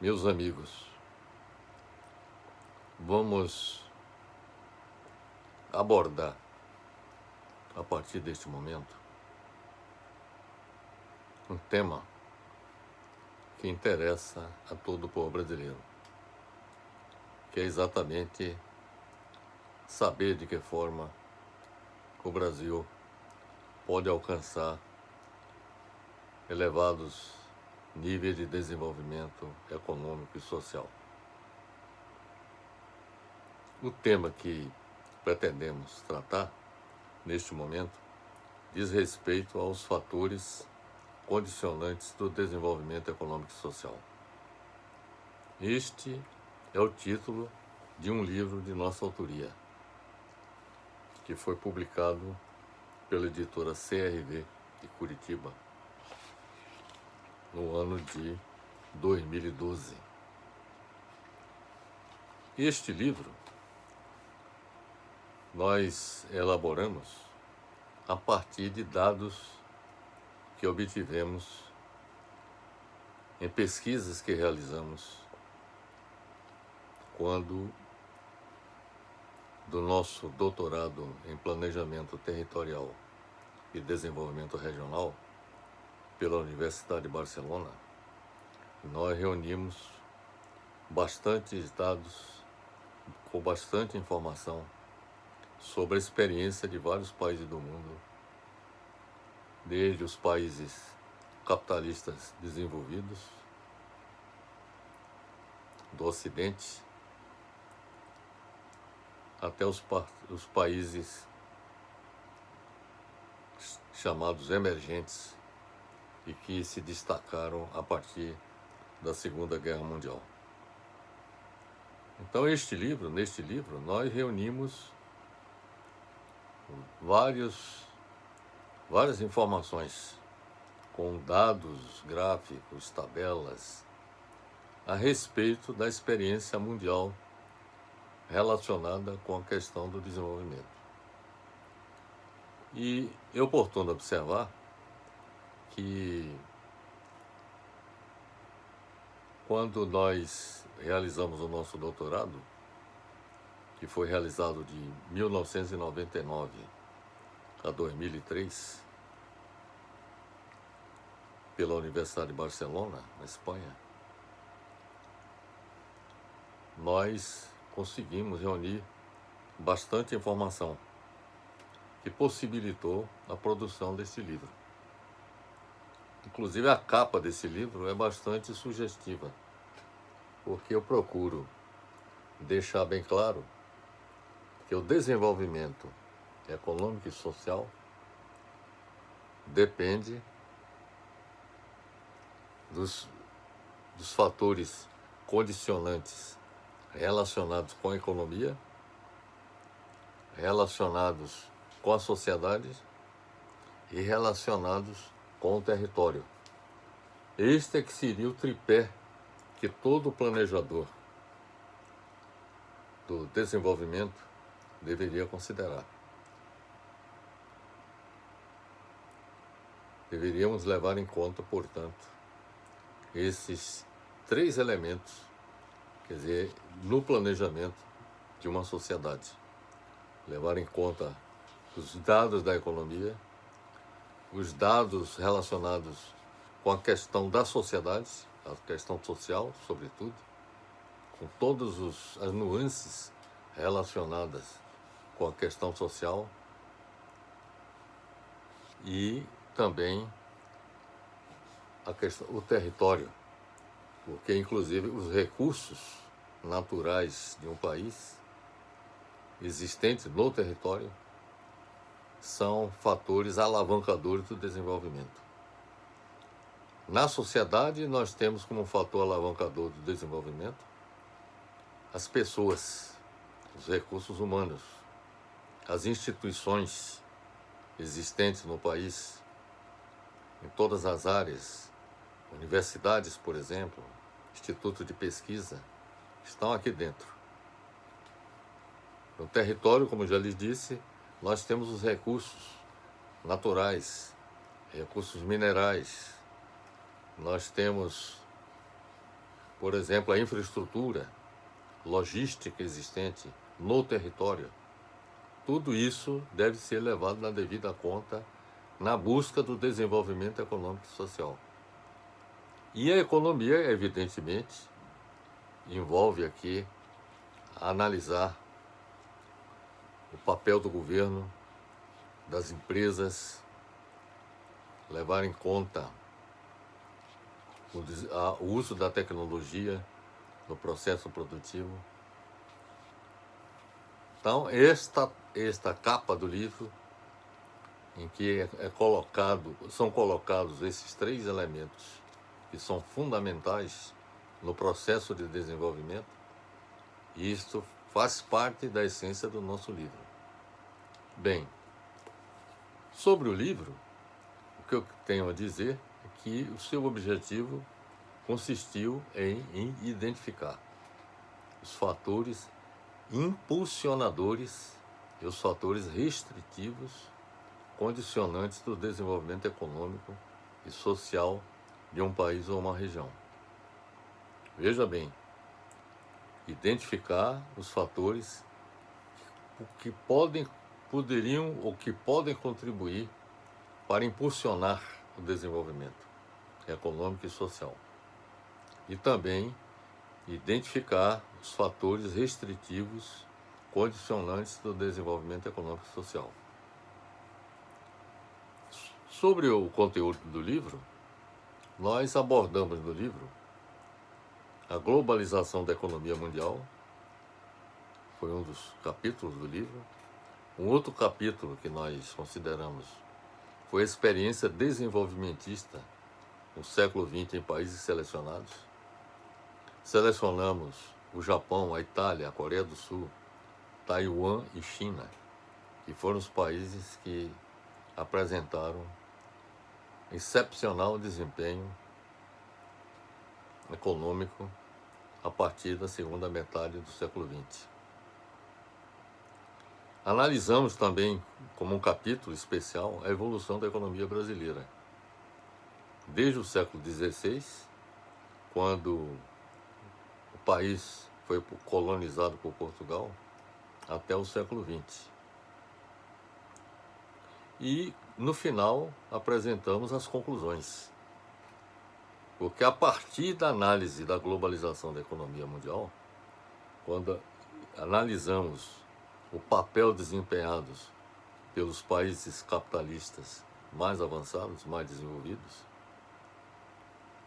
Meus amigos, vamos abordar, a partir deste momento, um tema que interessa a todo o povo brasileiro, que é exatamente saber de que forma o Brasil pode alcançar elevados níveis de desenvolvimento econômico e social. O tema que pretendemos tratar neste momento diz respeito aos fatores condicionantes do desenvolvimento econômico e social. Este é o título de um livro de nossa autoria, que foi publicado pela editora CRV de Curitiba no ano de 2012. Este livro nós elaboramos a partir de dados que obtivemos em pesquisas que realizamos quando do nosso doutorado em Planejamento Territorial e Desenvolvimento Regional pela Universidade de Barcelona. Nós reunimos bastantes dados com bastante informação sobre a experiência de vários países do mundo, desde os países capitalistas desenvolvidos do Ocidente até os países chamados emergentes e que se destacaram a partir da Segunda Guerra Mundial. Então, neste livro, nós reunimos várias informações com dados, gráficos, tabelas a respeito da experiência mundial relacionada com a questão do desenvolvimento. E é oportuno observar que quando nós realizamos o nosso doutorado, que foi realizado de 1999 a 2003, pela Universidade de Barcelona, na Espanha, nós conseguimos reunir bastante informação que possibilitou a produção desse livro. Inclusive, a capa desse livro é bastante sugestiva, porque eu procuro deixar bem claro que o desenvolvimento econômico e social depende dos fatores condicionantes relacionados com a economia, relacionados com a sociedade e relacionados com o território. Este é que seria o tripé que todo planejador do desenvolvimento deveria considerar. Deveríamos levar em conta, portanto, esses três elementos, quer dizer, no planejamento de uma sociedade. Levar em conta os dados da economia, os dados relacionados com a questão da sociedade, a questão social, sobretudo, com todas as nuances relacionadas com a questão social e também o território, porque inclusive os recursos naturais de um país existentes no território são fatores alavancadores do desenvolvimento. Na sociedade, nós temos como fator alavancador do desenvolvimento as pessoas, os recursos humanos, as instituições existentes no país, em todas as áreas, universidades, por exemplo, institutos de pesquisa, estão aqui dentro. No território, como já lhes disse, nós temos os recursos naturais, recursos minerais, nós temos, por exemplo, a infraestrutura, logística existente no território. Tudo isso deve ser levado na devida conta na busca do desenvolvimento econômico e social. E a economia, evidentemente, envolve aqui analisar o papel do governo, das empresas, levar em conta o uso da tecnologia no processo produtivo. Então, esta capa do livro, em que são colocados esses 3 elementos que são fundamentais no processo de desenvolvimento, e isto faz parte da essência do nosso livro. Bem, sobre o livro, o que eu tenho a dizer é que o seu objetivo consistiu em identificar os fatores impulsionadores e os fatores restritivos condicionantes do desenvolvimento econômico e social de um país ou uma região. Veja bem, identificar os fatores que podem contribuir para impulsionar o desenvolvimento econômico e social. E também identificar os fatores restritivos condicionantes do desenvolvimento econômico e social. Sobre o conteúdo do livro, nós abordamos no livro a globalização da economia mundial, foi um dos capítulos do livro. Um outro capítulo que nós consideramos foi a experiência desenvolvimentista no século XX em países selecionados. Selecionamos o Japão, a Itália, a Coreia do Sul, Taiwan e China, que foram os países que apresentaram excepcional desempenho econômico a partir da segunda metade do século XX. Analisamos também, como um capítulo especial, a evolução da economia brasileira. Desde o século XVI, quando o país foi colonizado por Portugal, até o século XX. E, no final, apresentamos as conclusões. Porque a partir da análise da globalização da economia mundial, quando analisamos o papel desempenhado pelos países capitalistas mais avançados, mais desenvolvidos,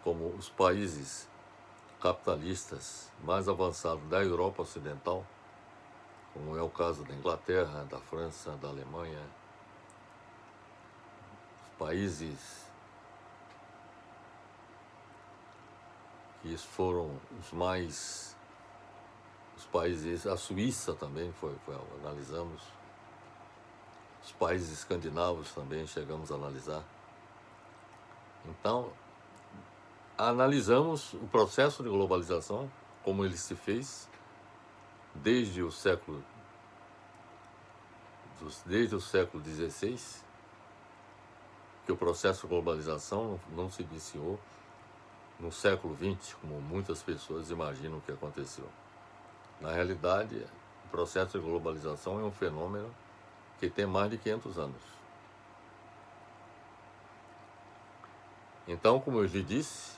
como os países capitalistas mais avançados da Europa Ocidental, como é o caso da Inglaterra, da França, da Alemanha, os países que foram os países, a Suíça também analisamos, os países escandinavos também chegamos a analisar. Então, analisamos o processo de globalização, como ele se fez desde o século XVI, que o processo de globalização não se iniciou no século XX, como muitas pessoas imaginam que aconteceu. Na realidade, o processo de globalização é um fenômeno que tem mais de 500 anos. Então, como eu lhe disse,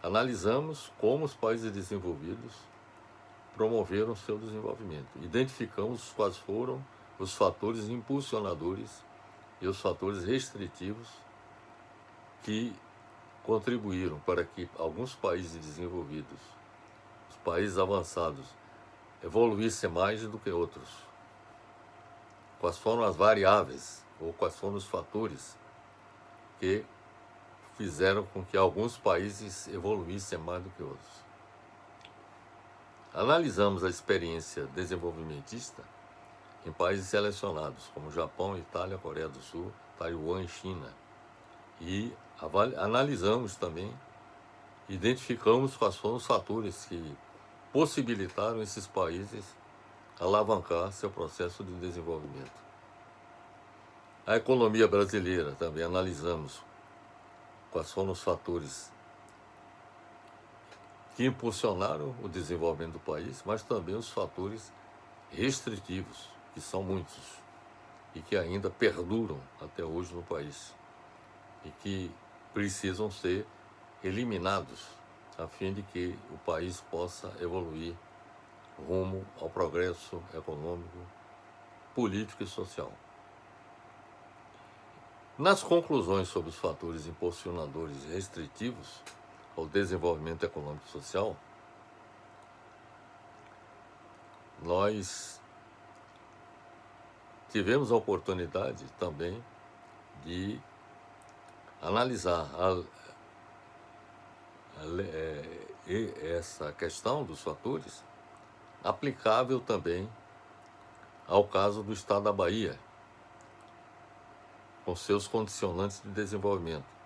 analisamos como os países desenvolvidos promoveram seu desenvolvimento. Identificamos quais foram os fatores impulsionadores e os fatores restritivos que contribuíram para que alguns países desenvolvidos, os países avançados, evoluíssem mais do que outros. Quais foram as variáveis ou quais foram os fatores que fizeram com que alguns países evoluíssem mais do que outros. Analisamos a experiência desenvolvimentista em países selecionados, como Japão, Itália, Coreia do Sul, Taiwan e China. E analisamos também, identificamos quais foram os fatores que possibilitaram esses países alavancar seu processo de desenvolvimento. A economia brasileira também analisamos quais foram os fatores que impulsionaram o desenvolvimento do país, mas também os fatores restritivos, que são muitos e que ainda perduram até hoje no país e que precisam ser eliminados a fim de que o país possa evoluir rumo ao progresso econômico, político e social. Nas conclusões sobre os fatores impulsionadores e restritivos ao desenvolvimento econômico e social, nós tivemos a oportunidade também de analisar essa questão dos fatores aplicável também ao caso do Estado da Bahia, com seus condicionantes de desenvolvimento.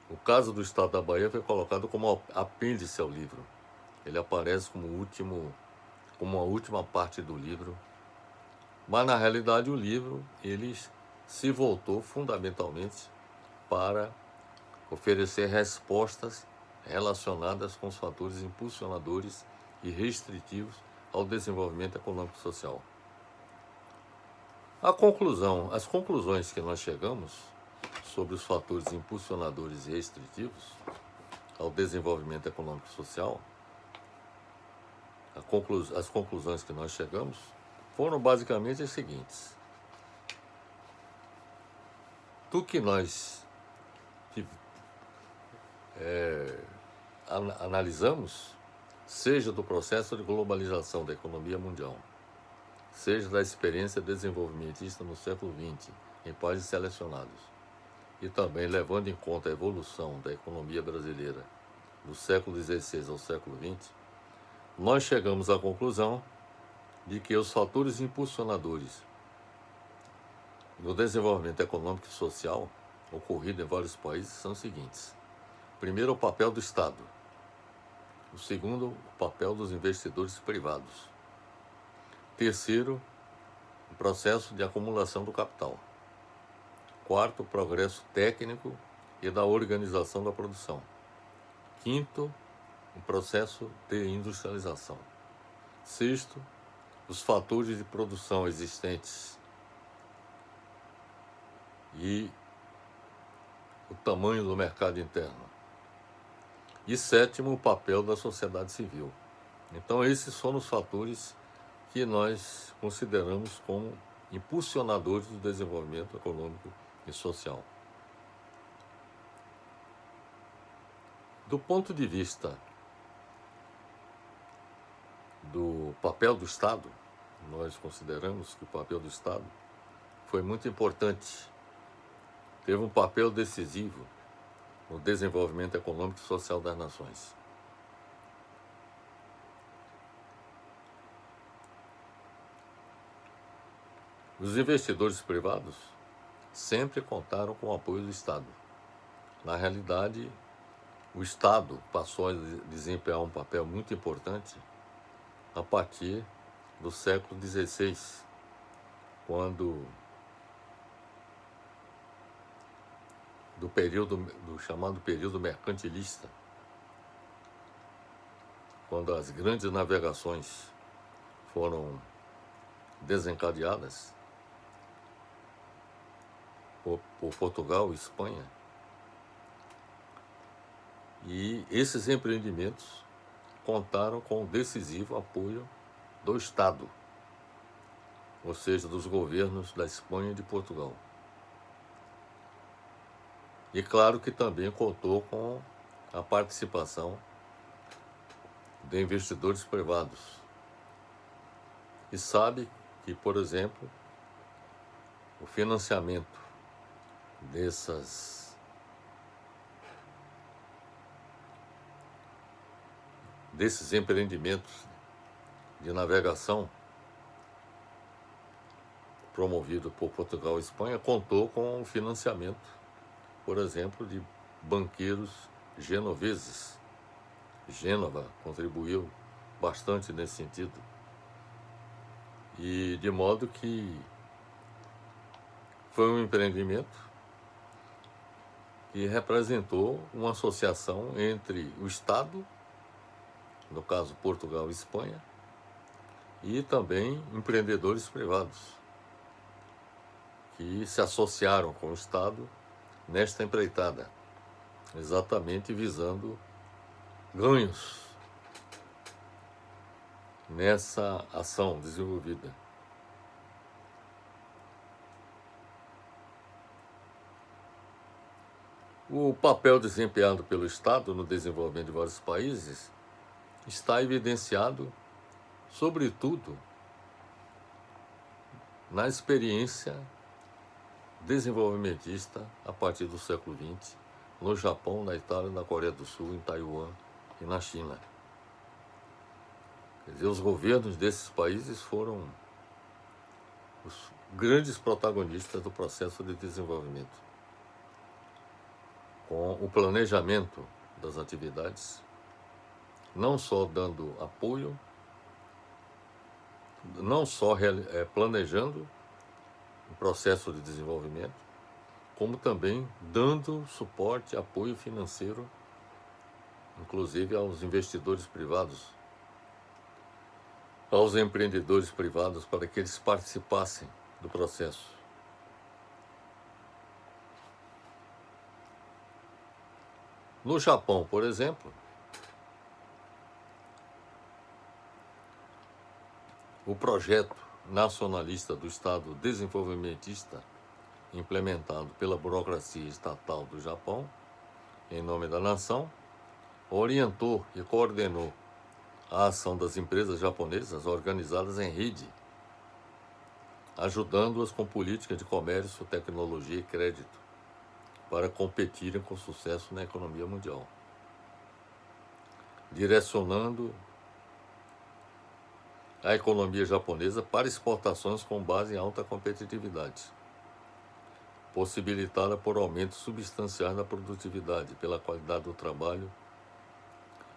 O caso do Estado da Bahia foi colocado como apêndice ao livro. Ele aparece como a última parte do livro, mas na realidade o livro ele se voltou fundamentalmente para oferecer respostas relacionadas com os fatores impulsionadores e restritivos ao desenvolvimento econômico e social. As conclusões que nós chegamos sobre os fatores impulsionadores e restritivos ao desenvolvimento econômico e social, as conclusões que nós chegamos foram basicamente as seguintes. Do que nós analisamos, seja do processo de globalização da economia mundial, seja da experiência desenvolvimentista no século XX, em países selecionados, e também levando em conta a evolução da economia brasileira do século XVI ao século XX, nós chegamos à conclusão de que os fatores impulsionadores do desenvolvimento econômico e social ocorrido em vários países são os seguintes. Primeiro, o papel do Estado. O segundo, o papel dos investidores privados. Terceiro, o processo de acumulação do capital. Quarto, o progresso técnico e da organização da produção. Quinto, o processo de industrialização. Sexto, os fatores de produção existentes e o tamanho do mercado interno. E sétimo, o papel da sociedade civil. Então, esses foram os fatores que nós consideramos como impulsionadores do desenvolvimento econômico e social. Do ponto de vista do papel do Estado, nós consideramos que o papel do Estado foi muito importante, teve um papel decisivo no desenvolvimento econômico e social das nações. Os investidores privados sempre contaram com o apoio do Estado. Na realidade, o Estado passou a desempenhar um papel muito importante a partir do século XVI, quando do chamado período mercantilista, quando as grandes navegações foram desencadeadas por Portugal e Espanha, e esses empreendimentos contaram com o decisivo apoio do Estado, ou seja, dos governos da Espanha e de Portugal. E claro que também contou com a participação de investidores privados. E sabe que, por exemplo, o financiamento desses empreendimentos de navegação promovido por Portugal e Espanha contou com o financiamento, por exemplo, de banqueiros genoveses. Gênova contribuiu bastante nesse sentido. E de modo que foi um empreendimento que representou uma associação entre o Estado no caso Portugal e Espanha, e também empreendedores privados que se associaram com o Estado nesta empreitada, exatamente visando ganhos nessa ação desenvolvida. O papel desempenhado pelo Estado no desenvolvimento de vários países está evidenciado, sobretudo, na experiência desenvolvimentista a partir do século XX, no Japão, na Itália, na Coreia do Sul, em Taiwan e na China. Quer dizer, os governos desses países foram os grandes protagonistas do processo de desenvolvimento, com o planejamento das atividades, não só dando apoio, não só planejando o processo de desenvolvimento, como também dando suporte, apoio financeiro, inclusive aos investidores privados, aos empreendedores privados, para que eles participassem do processo. No Japão, por exemplo, o projeto nacionalista do Estado desenvolvimentista, implementado pela burocracia estatal do Japão, em nome da nação, orientou e coordenou a ação das empresas japonesas organizadas em rede, ajudando-as com políticas de comércio, tecnologia e crédito, para competirem com sucesso na economia mundial, direcionando a economia japonesa para exportações com base em alta competitividade, possibilitada por aumentos substanciais na produtividade, pela qualidade do trabalho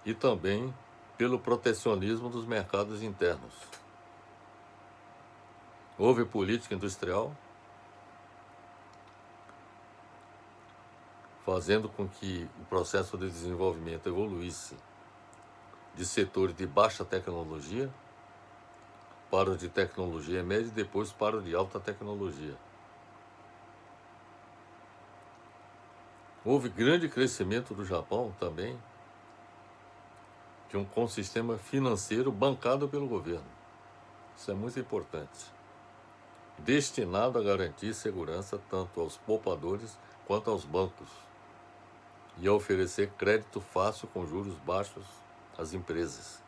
e também pelo protecionismo dos mercados internos. Houve política industrial, fazendo com que o processo de desenvolvimento evoluísse de setores de baixa tecnologia para o de tecnologia média e depois para o de alta tecnologia. Houve grande crescimento do Japão também, com um sistema financeiro bancado pelo governo. Isso é muito importante. Destinado a garantir segurança tanto aos poupadores quanto aos bancos e a oferecer crédito fácil com juros baixos às empresas.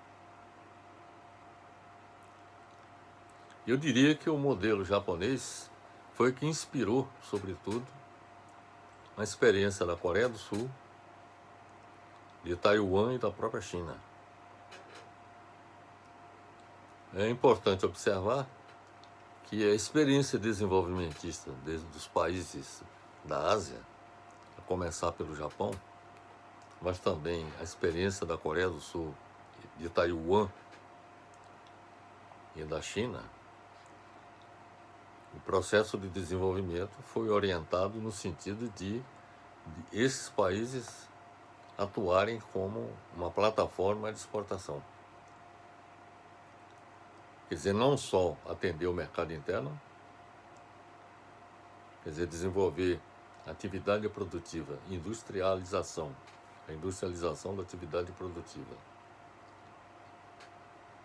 Eu diria que o modelo japonês foi o que inspirou, sobretudo, a experiência da Coreia do Sul, de Taiwan e da própria China. É importante observar que a experiência desenvolvimentista dos países da Ásia, a começar pelo Japão, mas também a experiência da Coreia do Sul, de Taiwan e da China, o processo de desenvolvimento foi orientado no sentido de esses países atuarem como uma plataforma de exportação. Quer dizer, não só atender o mercado interno, quer dizer, desenvolver atividade produtiva, industrialização, a industrialização da atividade produtiva,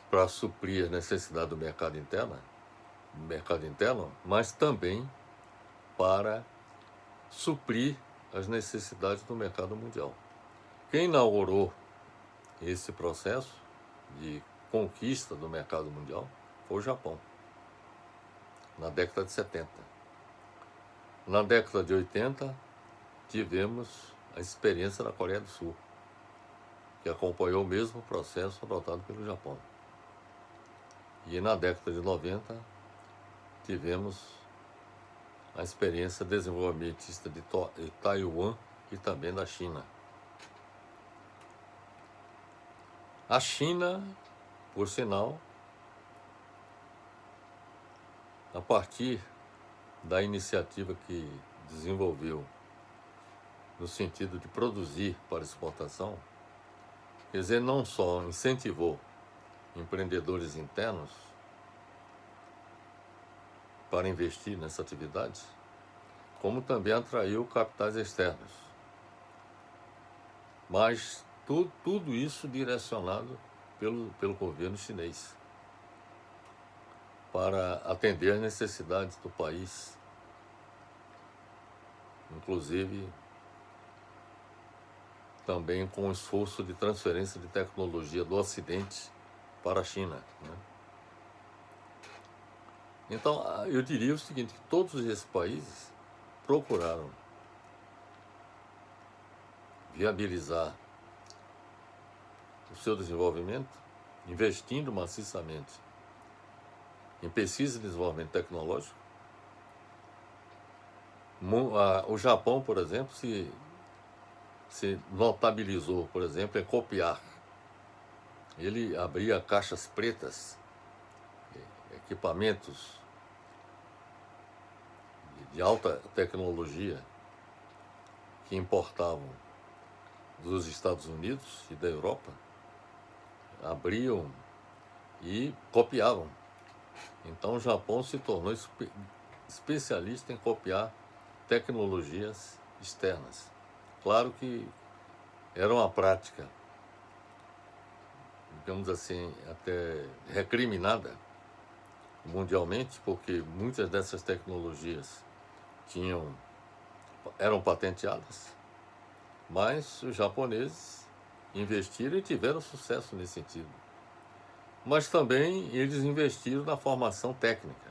para suprir a necessidade do mercado interno, mas também para suprir as necessidades do mercado mundial. Quem inaugurou esse processo de conquista do mercado mundial foi o Japão, na década de 70. Na década de 80, tivemos a experiência da Coreia do Sul, que acompanhou o mesmo processo adotado pelo Japão. E na década de 90, tivemos a experiência desenvolvimentista de Taiwan e também da China. A China, por sinal, a partir da iniciativa que desenvolveu no sentido de produzir para exportação, Quer dizer, não só incentivou empreendedores internos para investir nessa atividade, como também atraiu capitais externos. Mas tudo isso direcionado pelo governo chinês para atender às necessidades do país, inclusive também com o esforço de transferência de tecnologia do Ocidente para a China, né? Então, eu diria o seguinte, que todos esses países procuraram viabilizar o seu desenvolvimento, investindo maciçamente em pesquisa e desenvolvimento tecnológico. O Japão, por exemplo, se notabilizou, por exemplo, em copiar. Ele abria caixas pretas, equipamentos de alta tecnologia que importavam dos Estados Unidos e da Europa, abriam e copiavam. Então o Japão se tornou especialista em copiar tecnologias externas. Claro que era uma prática, digamos assim, até recriminada mundialmente, porque muitas dessas tecnologias eram patenteadas, mas os japoneses investiram e tiveram sucesso nesse sentido. Mas também eles investiram na formação técnica,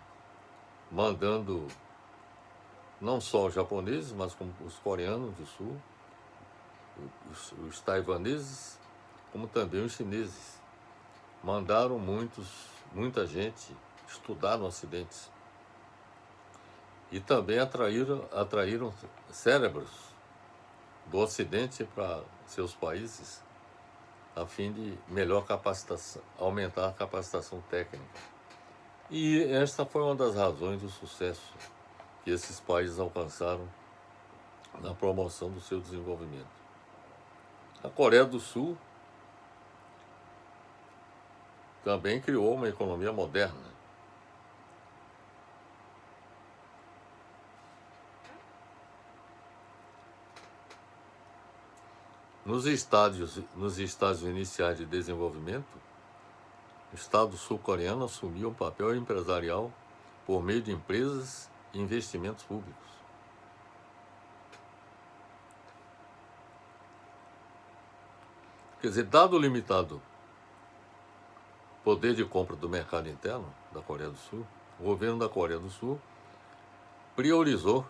mandando não só os japoneses, mas como os coreanos do sul, os taiwaneses, como também os chineses. Mandaram muita gente estudar no Ocidente. E também atraíram cérebros do Ocidente para seus países, a fim de melhor capacitação, aumentar a capacitação técnica. E esta foi uma das razões do sucesso que esses países alcançaram na promoção do seu desenvolvimento. A Coreia do Sul também criou uma economia moderna. Nos estágios iniciais de desenvolvimento, o Estado sul-coreano assumiu um papel empresarial por meio de empresas e investimentos públicos. Quer dizer, dado o limitado poder de compra do mercado interno da Coreia do Sul, o governo da Coreia do Sul priorizou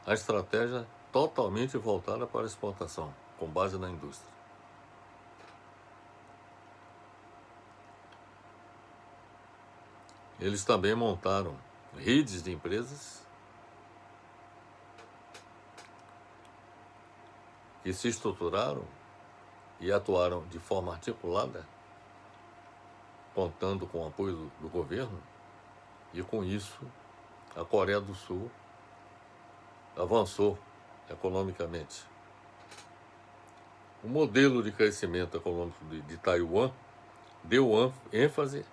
a estratégia totalmente voltada para a exportação, com base na indústria. Eles também montaram redes de empresas que se estruturaram e atuaram de forma articulada, contando com o apoio do governo, e com isso a Coreia do Sul avançou economicamente. O modelo de crescimento econômico de Taiwan deu ênfase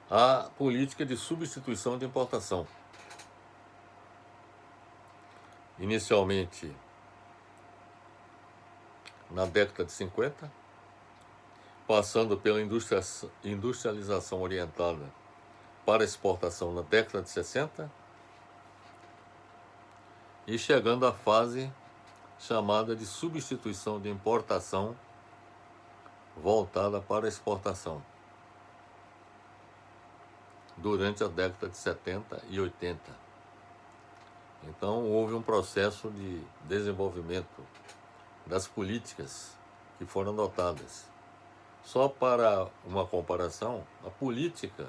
à política de substituição de importação. Inicialmente, na década de 50, passando pela industrialização orientada para exportação na década de 60, e chegando à fase chamada de substituição de importação voltada para a exportação, durante a década de 70 e 80. Então, houve um processo de desenvolvimento das políticas que foram adotadas. Só para uma comparação, a política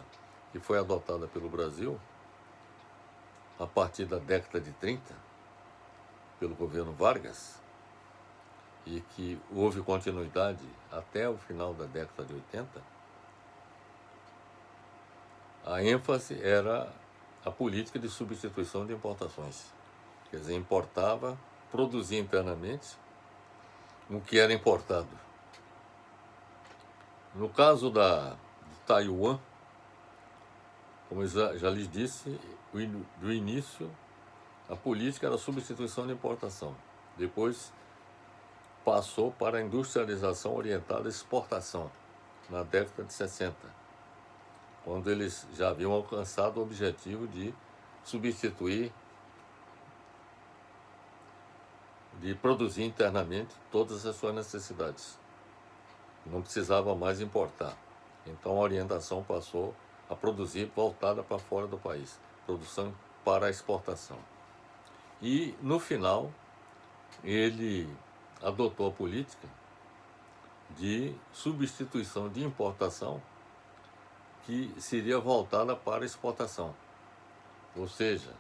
que foi adotada pelo Brasil a partir da década de 30, pelo governo Vargas, e que houve continuidade até o final da década de 80, a ênfase era a política de substituição de importações. Quer dizer, importava, produzia internamente, o que era importado. No caso de Taiwan, como eu já lhes disse, do início, a política era a substituição de importação. Depois passou para a industrialização orientada à exportação, na década de 60, quando eles já haviam alcançado o objetivo de substituir, de produzir internamente todas as suas necessidades. Não precisava mais importar. Então a orientação passou a produzir voltada para fora do país, produção para a exportação. E no final ele adotou a política de substituição de importação que seria voltada para a exportação. Ou seja,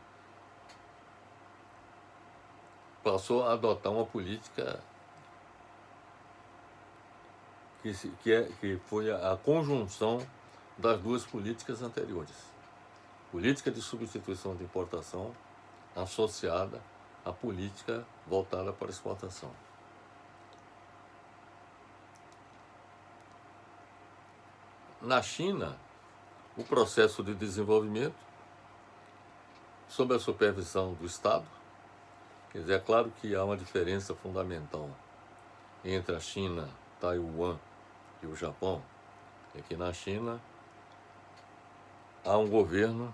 passou a adotar uma política que foi a conjunção das duas políticas anteriores. Política de substituição de importação associada à política voltada para a exportação. Na China, o processo de desenvolvimento, sob a supervisão do Estado, quer dizer, é claro que há uma diferença fundamental entre a China, Taiwan e o Japão, é que na China há um governo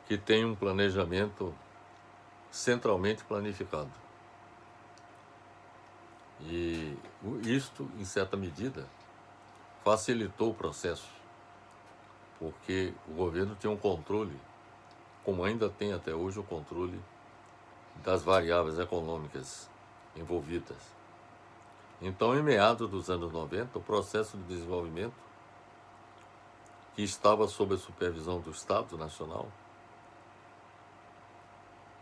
que tem um planejamento centralmente planificado. E isto, em certa medida, facilitou o processo, porque o governo tinha um controle, como ainda tem até hoje o controle das variáveis econômicas envolvidas. Então, em meados dos anos 90, o processo de desenvolvimento, que estava sob a supervisão do Estado Nacional,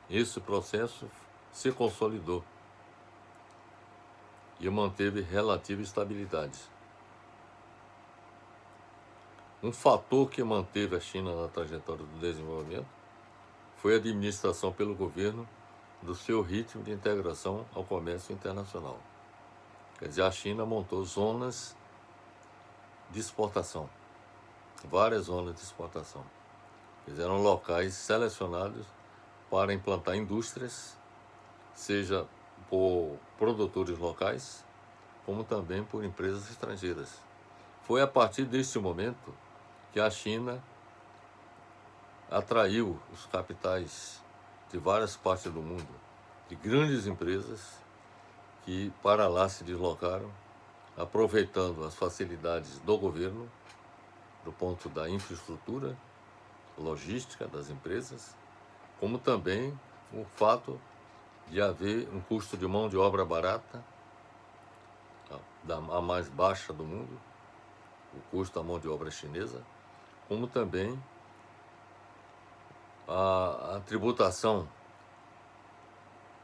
esse processo se consolidou e manteve relativa estabilidade. Um fator que manteve a China na trajetória do desenvolvimento foi a administração pelo governo do seu ritmo de integração ao comércio internacional. Quer dizer, a China montou zonas de exportação, várias zonas de exportação. Eram locais selecionados para implantar indústrias, seja por produtores locais, como também por empresas estrangeiras. Foi a partir deste momento que a China atraiu os capitais de várias partes do mundo, de grandes empresas que para lá se deslocaram, aproveitando as facilidades do governo, do ponto da infraestrutura, logística das empresas, como também o fato de haver um custo de mão de obra barata, a mais baixa do mundo, o custo da mão de obra chinesa, como também a tributação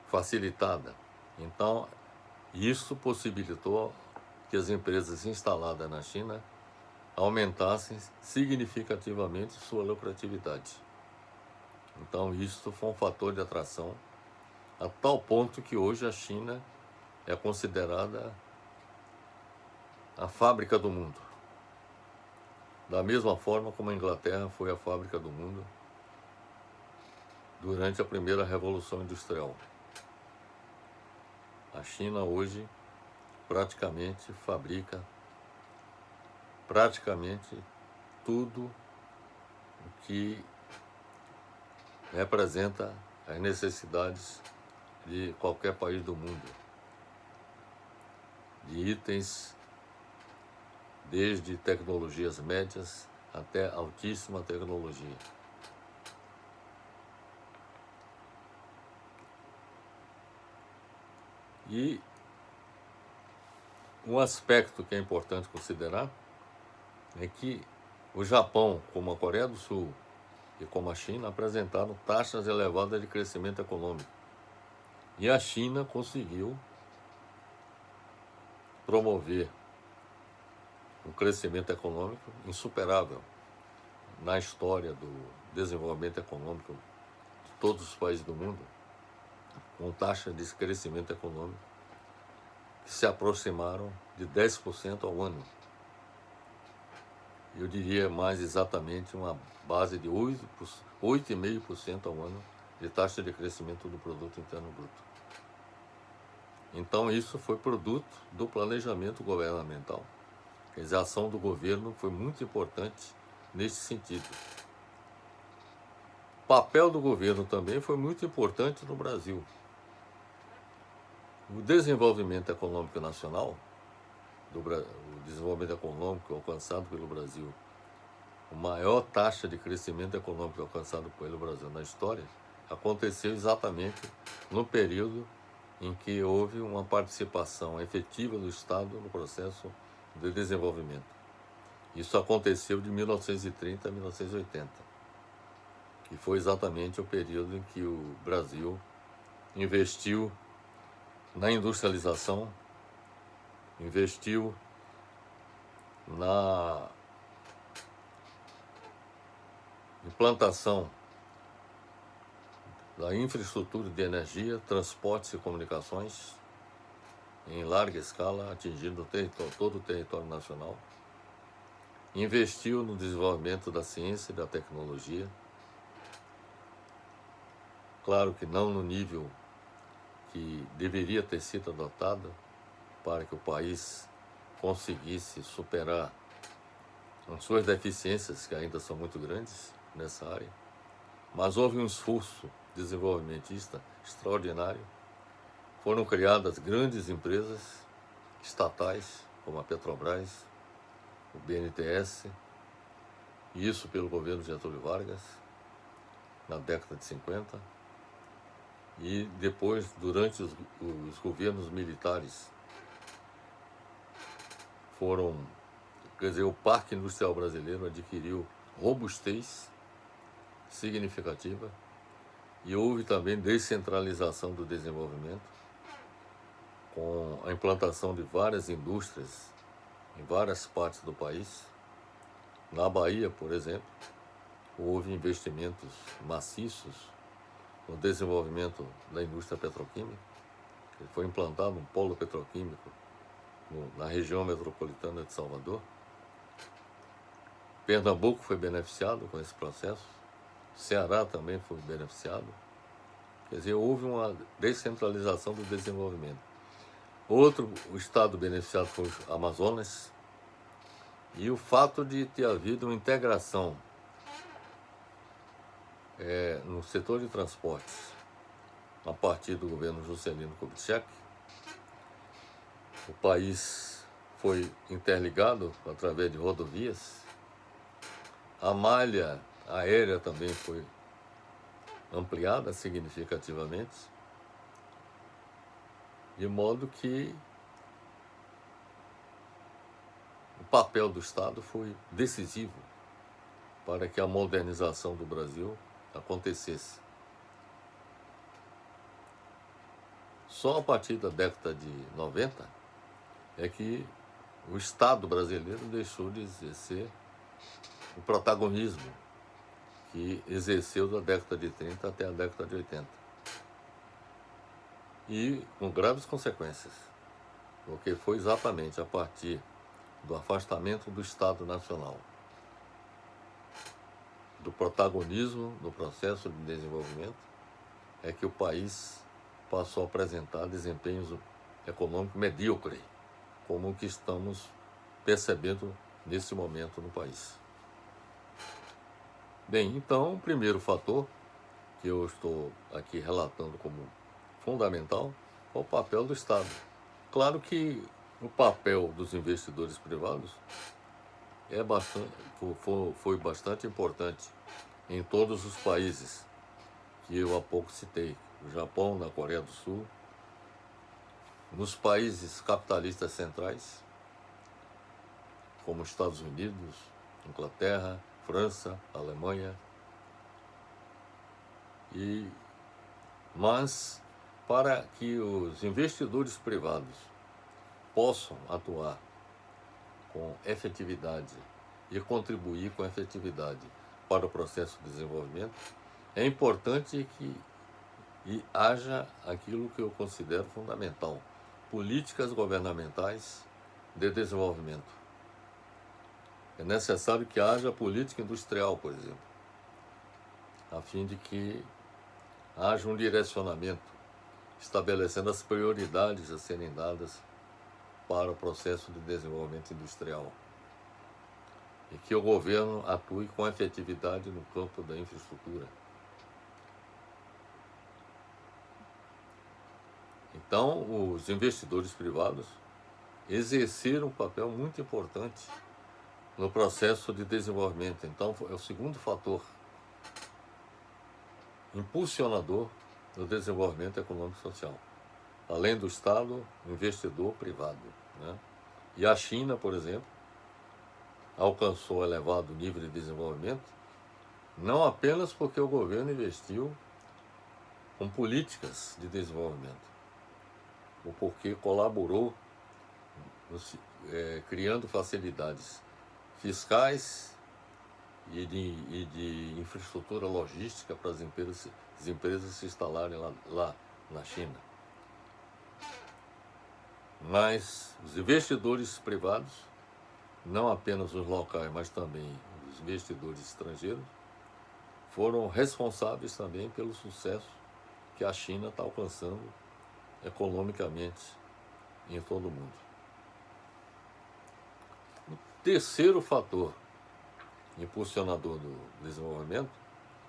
facilitada. Então, isso possibilitou que as empresas instaladas na China aumentassem significativamente sua lucratividade. Então, isso foi um fator de atração, a tal ponto que hoje a China é considerada a fábrica do mundo. Da mesma forma como a Inglaterra foi a fábrica do mundo durante a primeira Revolução Industrial. A China hoje praticamente fabrica tudo o que representa as necessidades de qualquer país do mundo, de itens desde tecnologias médias até altíssima tecnologia. E um aspecto que é importante considerar é que o Japão, como a Coreia do Sul e como a China, apresentaram taxas elevadas de crescimento econômico. E a China conseguiu promover um crescimento econômico insuperável na história do desenvolvimento econômico de todos os países do mundo, com taxa de crescimento econômico que se aproximaram de 10% ao ano. Eu diria mais exatamente uma base de 8,5% ao ano de taxa de crescimento do produto interno bruto. Então isso foi produto do planejamento governamental. Quer dizer, a ação do governo foi muito importante nesse sentido. O papel do governo também foi muito importante no Brasil. O desenvolvimento econômico nacional, o desenvolvimento econômico alcançado pelo Brasil, a maior taxa de crescimento econômico alcançado pelo Brasil na história, aconteceu exatamente no período em que houve uma participação efetiva do Estado no processo de desenvolvimento. Isso aconteceu de 1930 a 1980, que foi exatamente o período em que o Brasil investiu na industrialização, investiu na implantação da infraestrutura de energia, transportes e comunicações em larga escala, atingindo todo o território nacional. Investiu no desenvolvimento da ciência e da tecnologia. Claro que não no nível que deveria ter sido adotado para que o país conseguisse superar as suas deficiências, que ainda são muito grandes nessa área. Mas houve um esforço desenvolvimentista extraordinário. Foram criadas grandes empresas estatais, como a Petrobras, o BNDES, isso pelo governo Getúlio Vargas, na década de 50, e depois, durante os governos militares, quer dizer, o Parque Industrial Brasileiro adquiriu robustez significativa e houve também descentralização do desenvolvimento, com a implantação de várias indústrias em várias partes do país. Na Bahia, por exemplo, houve investimentos maciços no desenvolvimento da indústria petroquímica. Foi implantado um polo petroquímico na região metropolitana de Salvador. Pernambuco foi beneficiado com esse processo. Ceará também foi beneficiado. Quer dizer, houve uma descentralização do desenvolvimento. Outro estado beneficiado foi o Amazonas. E o fato de ter havido uma integração no setor de transportes a partir do governo Juscelino Kubitschek, o país foi interligado através de rodovias, a malha aérea também foi ampliada significativamente, de modo que o papel do Estado foi decisivo para que a modernização do Brasil acontecesse. Só a partir da década de 90 é que o Estado brasileiro deixou de exercer o protagonismo que exerceu da década de 30 até a década de 80. E com graves consequências, porque foi exatamente a partir do afastamento do Estado Nacional, do protagonismo no processo de desenvolvimento, é que o país passou a apresentar desempenhos econômicos medíocres, como o que estamos percebendo nesse momento no país. Bem, então, o primeiro fator que eu estou aqui relatando como fundamental é o papel do Estado. Claro que o papel dos investidores privados foi bastante importante em todos os países que eu há pouco citei, no Japão, na Coreia do Sul, nos países capitalistas centrais, como Estados Unidos, Inglaterra, França, Alemanha. Mas para que os investidores privados possam atuar com efetividade e contribuir com efetividade para o processo de desenvolvimento, é importante que haja aquilo que eu considero fundamental, políticas governamentais de desenvolvimento. É necessário que haja política industrial, por exemplo, a fim de que haja um direcionamento, estabelecendo as prioridades a serem dadas para o processo de desenvolvimento industrial. E que o governo atue com efetividade no campo da infraestrutura. Então, os investidores privados exerceram um papel muito importante no processo de desenvolvimento. Então, é o segundo fator impulsionador do desenvolvimento econômico e social. Além do Estado, o investidor privado, né? E a China, por exemplo, alcançou elevado nível de desenvolvimento, não apenas porque o governo investiu com políticas de desenvolvimento, ou porque colaborou criando facilidades fiscais e de infraestrutura logística para as empresas se instalarem lá na China. Mas os investidores privados, não apenas os locais, mas também os investidores estrangeiros, foram responsáveis também pelo sucesso que a China está alcançando economicamente em todo o mundo. O terceiro fator impulsionador do desenvolvimento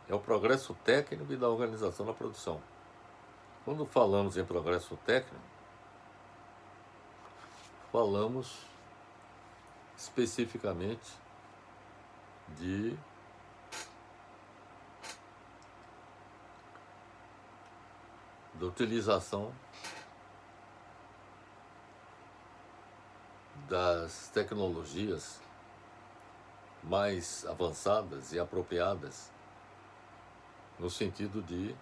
é o progresso técnico e da organização da produção. Quando falamos em progresso técnico, falamos especificamente da utilização das tecnologias mais avançadas e apropriadas no sentido de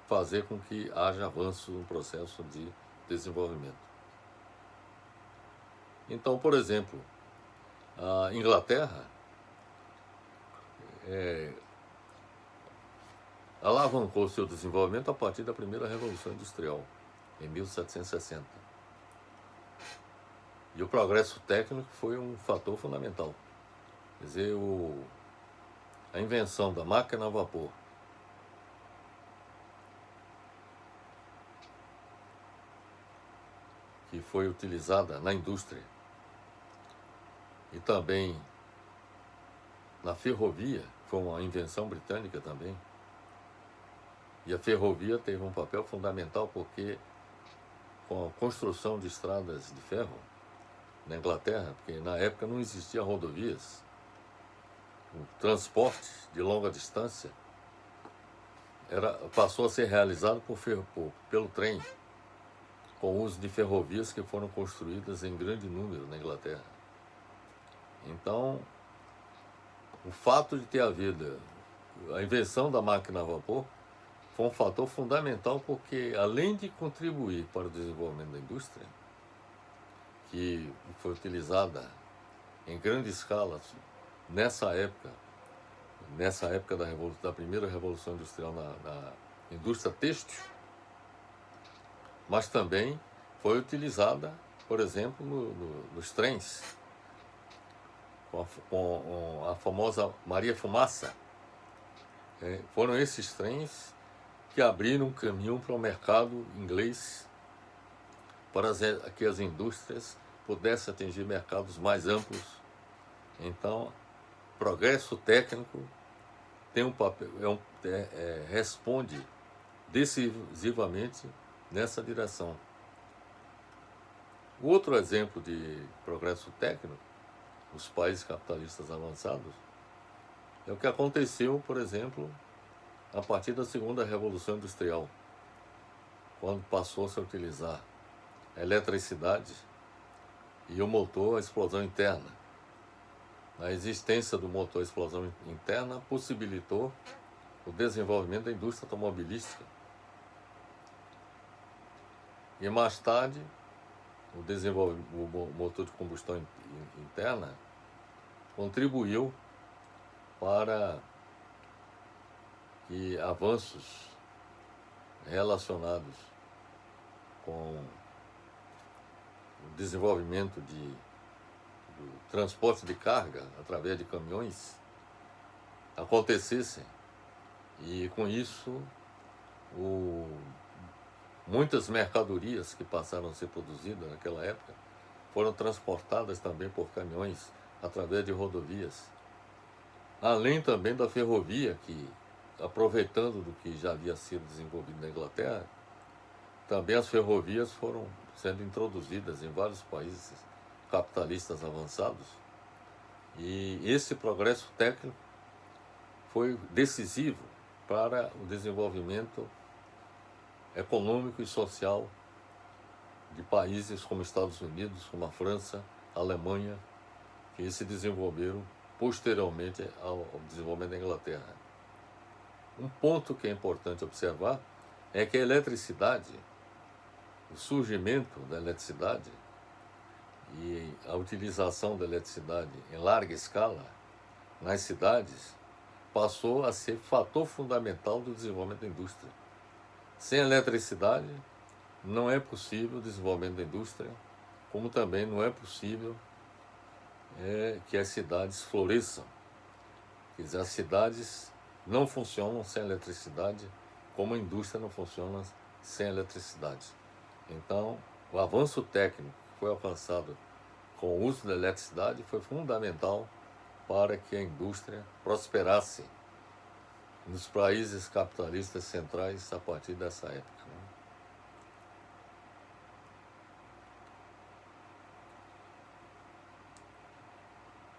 fazer com que haja avanço no processo de desenvolvimento. Então, por exemplo, a Inglaterra alavancou seu desenvolvimento a partir da primeira Revolução Industrial, em 1760. E o progresso técnico foi um fator fundamental. Quer dizer, a invenção da máquina a vapor, que foi utilizada na indústria e também na ferrovia, foi uma invenção britânica também. E a ferrovia teve um papel fundamental porque, com a construção de estradas de ferro na Inglaterra, porque na época não existiam rodovias, o transporte de longa distância passou a ser realizado pelo trem, com o uso de ferrovias que foram construídas em grande número na Inglaterra. Então, o fato de ter havido a invenção da máquina a vapor foi um fator fundamental porque, além de contribuir para o desenvolvimento da indústria, que foi utilizada em grande escala nessa época da primeira Revolução Industrial na indústria têxtil, mas também foi utilizada, por exemplo, nos trens, com a famosa Maria Fumaça. Foram esses trens que abriram um caminho para o mercado inglês, para que as indústrias pudessem atingir mercados mais amplos. Então, progresso técnico tem um papel, responde decisivamente nessa direção. Outro exemplo de progresso técnico, os países capitalistas avançados, é o que aconteceu, por exemplo, a partir da segunda Revolução Industrial, quando passou-se a utilizar a eletricidade e o motor a explosão interna. A existência do motor a explosão interna possibilitou o desenvolvimento da indústria automobilística. E mais tarde, o motor de combustão interna contribuiu para que avanços relacionados com desenvolvimento do transporte de carga através de caminhões acontecessem. E com isso, muitas mercadorias que passaram a ser produzidas naquela época foram transportadas também por caminhões através de rodovias. Além também da ferrovia, que, aproveitando do que já havia sido desenvolvido na Inglaterra, também as ferrovias foram sendo introduzidas em vários países capitalistas avançados. E esse progresso técnico foi decisivo para o desenvolvimento econômico e social de países como Estados Unidos, como a França, a Alemanha, que se desenvolveram posteriormente ao desenvolvimento da Inglaterra. Um ponto que é importante observar é que a eletricidade, o surgimento da eletricidade e a utilização da eletricidade em larga escala nas cidades passou a ser fator fundamental do desenvolvimento da indústria. Sem eletricidade, não é possível o desenvolvimento da indústria, como também não é possível que as cidades floresçam. Quer dizer, as cidades não funcionam sem eletricidade, como a indústria não funciona sem eletricidade. Então, o avanço técnico que foi alcançado com o uso da eletricidade foi fundamental para que a indústria prosperasse nos países capitalistas centrais a partir dessa época.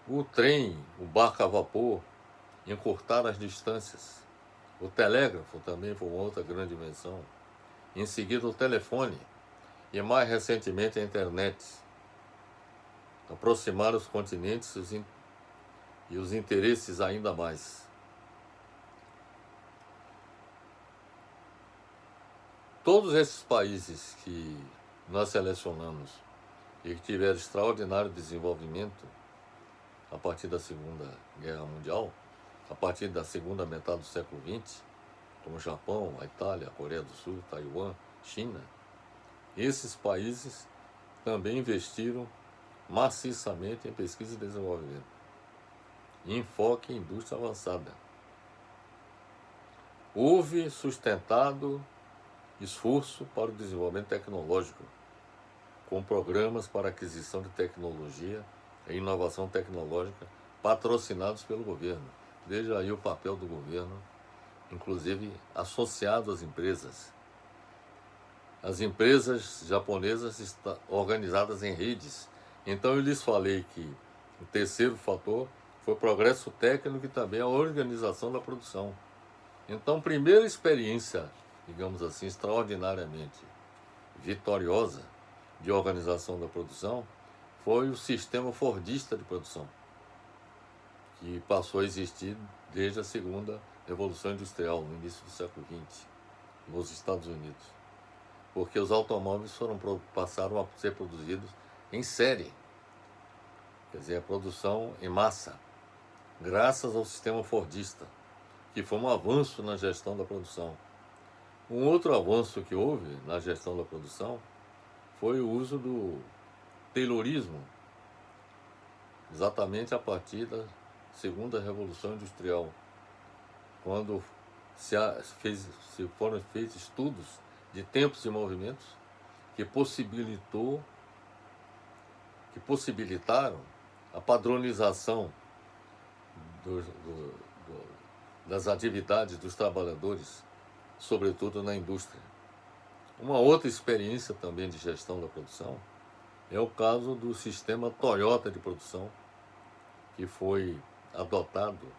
O trem, o barco a vapor, encurtaram as distâncias. O telégrafo também foi uma outra grande invenção. Em seguida, o telefone e, mais recentemente, a internet. Aproximaram os continentes e os interesses ainda mais. Todos esses países que nós selecionamos e que tiveram extraordinário desenvolvimento a partir da Segunda Guerra Mundial, a partir da segunda metade do século XX, como o Japão, a Itália, a Coreia do Sul, Taiwan, China, esses países também investiram maciçamente em pesquisa e desenvolvimento, e enfoque em indústria avançada. Houve sustentado esforço para o desenvolvimento tecnológico, com programas para aquisição de tecnologia e inovação tecnológica patrocinados pelo governo. Veja aí o papel do governo, inclusive associado às empresas. As empresas japonesas estão organizadas em redes. Então eu lhes falei que o terceiro fator foi o progresso técnico e também a organização da produção. Então, primeira experiência, digamos assim, extraordinariamente vitoriosa de organização da produção foi o sistema fordista de produção, que passou a existir desde a segunda Revolução Industrial, no início do século XX, nos Estados Unidos. Porque os automóveis passaram a ser produzidos em série, quer dizer, a produção em massa, graças ao sistema fordista, que foi um avanço na gestão da produção. Um outro avanço que houve na gestão da produção foi o uso do taylorismo, exatamente a partir da segunda Revolução Industrial, quando foram feitos estudos de tempos e movimentos que possibilitaram a padronização das atividades dos trabalhadores, sobretudo na indústria. Uma outra experiência também de gestão da produção é o caso do sistema Toyota de produção, que foi adotado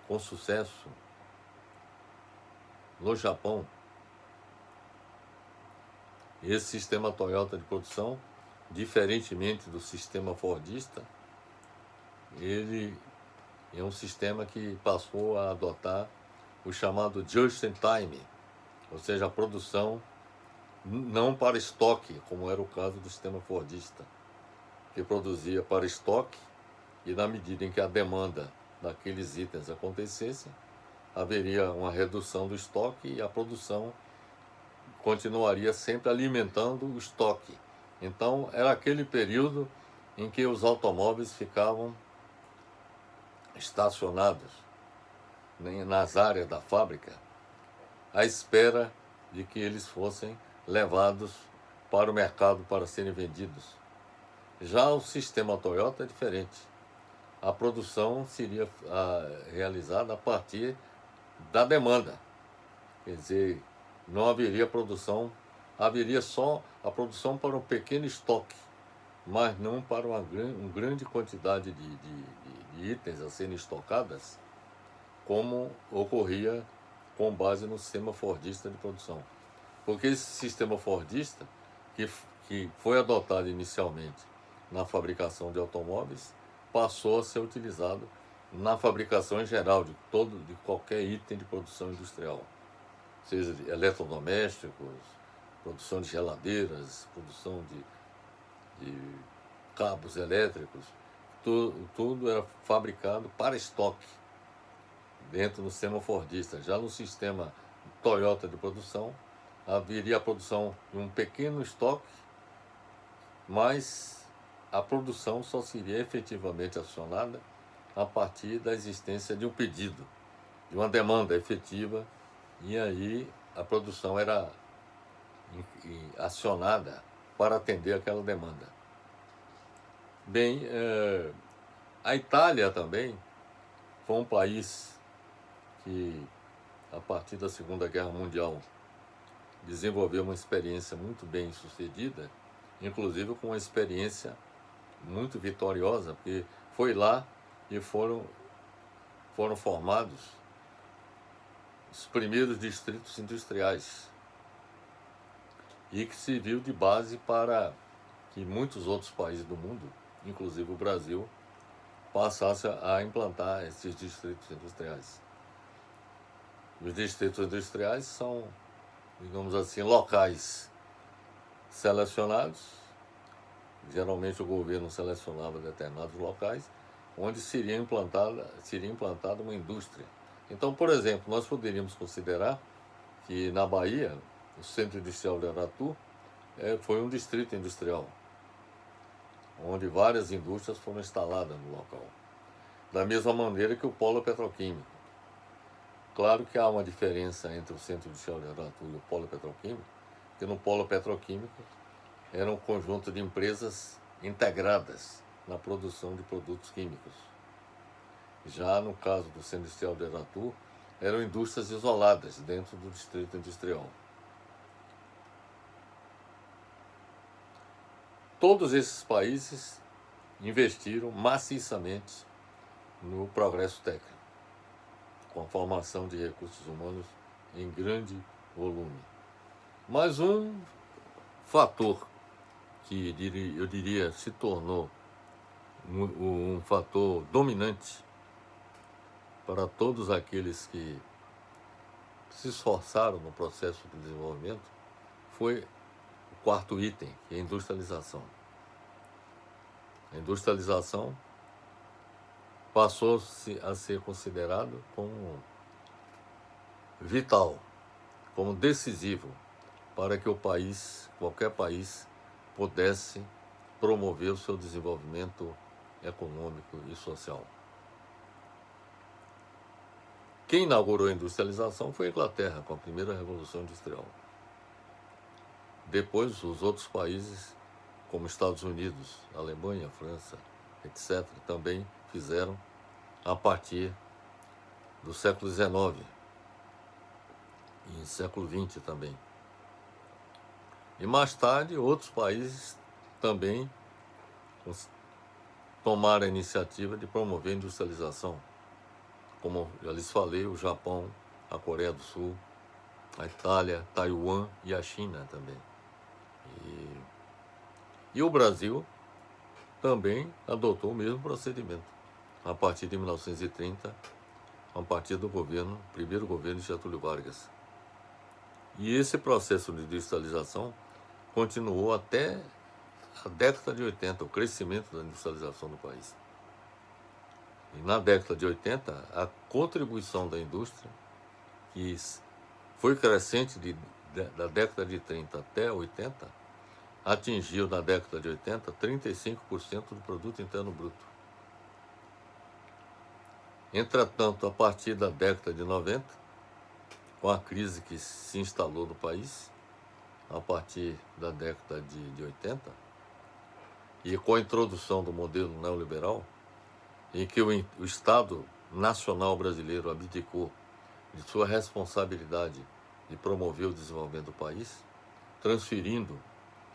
com sucesso no Japão. Esse sistema Toyota de produção, diferentemente do sistema fordista, ele é um sistema que passou a adotar o chamado just in time, ou seja, a produção não para estoque, como era o caso do sistema fordista, que produzia para estoque e, na medida em que a demanda daqueles itens acontecesse, haveria uma redução do estoque e a produção continuaria sempre alimentando o estoque. Então, era aquele período em que os automóveis ficavam estacionados nas áreas da fábrica, à espera de que eles fossem levados para o mercado para serem vendidos. Já o sistema Toyota é diferente. A produção seria realizada a partir da demanda. Quer dizer, não haveria produção, haveria só a produção para um pequeno estoque, mas não para uma grande quantidade de itens a serem estocadas, como ocorria com base no sistema fordista de produção. Porque esse sistema fordista, que foi adotado inicialmente na fabricação de automóveis, passou a ser utilizado na fabricação em geral de qualquer item de produção industrial, seja de eletrodomésticos, produção de geladeiras, produção de cabos elétricos, tudo era fabricado para estoque dentro do sistema fordista. Já no sistema Toyota de produção, haveria a produção de um pequeno estoque, mas a produção só seria efetivamente acionada a partir da existência de um pedido, de uma demanda efetiva, e aí a produção era acionada para atender aquela demanda. Bem, a Itália também foi um país que, a partir da Segunda Guerra Mundial, desenvolveu uma experiência muito bem sucedida, inclusive com uma experiência muito vitoriosa, porque foi lá e foram formados os primeiros distritos industriais, e que serviu de base para que muitos outros países do mundo, inclusive o Brasil, passassem a implantar esses distritos industriais. Os distritos industriais são, digamos assim, locais selecionados. Geralmente o governo selecionava determinados locais onde seria implantada uma indústria. Então, por exemplo, nós poderíamos considerar que na Bahia, o Centro Industrial de Aratu foi um distrito industrial, onde várias indústrias foram instaladas no local. Da mesma maneira que o polo petroquímico. Claro que há uma diferença entre o Centro Industrial de Aratu e o polo petroquímico, porque no polo petroquímico era um conjunto de empresas integradas na produção de produtos químicos. Já no caso do Centro Industrial de Aratu, eram indústrias isoladas dentro do distrito industrial. Todos esses países investiram maciçamente no progresso técnico, com a formação de recursos humanos em grande volume. Mas um fator que eu diria se tornou um fator dominante para todos aqueles que se esforçaram no processo de desenvolvimento foi o quarto item, que é a industrialização. A industrialização passou a ser considerado como vital, como decisivo para que qualquer país, pudesse promover o seu desenvolvimento econômico e social. Quem inaugurou a industrialização foi a Inglaterra, com a primeira Revolução Industrial. Depois, os outros países, como Estados Unidos, Alemanha, França, etc., também fizeram a partir do século XIX e século XX também. E mais tarde, outros países também tomaram a iniciativa de promover a industrialização, como já lhes falei, o Japão, a Coreia do Sul, a Itália, Taiwan e a China também. E o Brasil também adotou o mesmo procedimento, a partir de 1930, a partir do primeiro governo de Getúlio Vargas. E esse processo de industrialização continuou até a década de 80, o crescimento da industrialização do país. E na década de 80, a contribuição da indústria, que foi crescente da década de 30 até 80, atingiu na década de 80 35% do produto interno bruto. Entretanto, a partir da década de 90, com a crise que se instalou no país, a partir da década de 80, e com a introdução do modelo neoliberal, em que o Estado Nacional Brasileiro abdicou de sua responsabilidade de promover o desenvolvimento do país, transferindo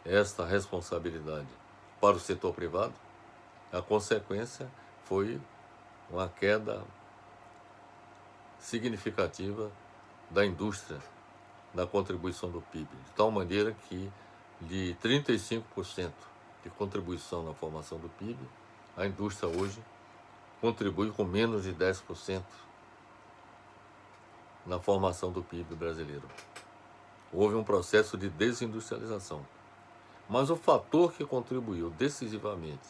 esta responsabilidade para o setor privado, a consequência foi uma queda significativa da indústria na contribuição do PIB, de tal maneira que de 35% de contribuição na formação do PIB, a indústria hoje contribui com menos de 10% na formação do PIB brasileiro. Houve um processo de desindustrialização. Mas o fator que contribuiu decisivamente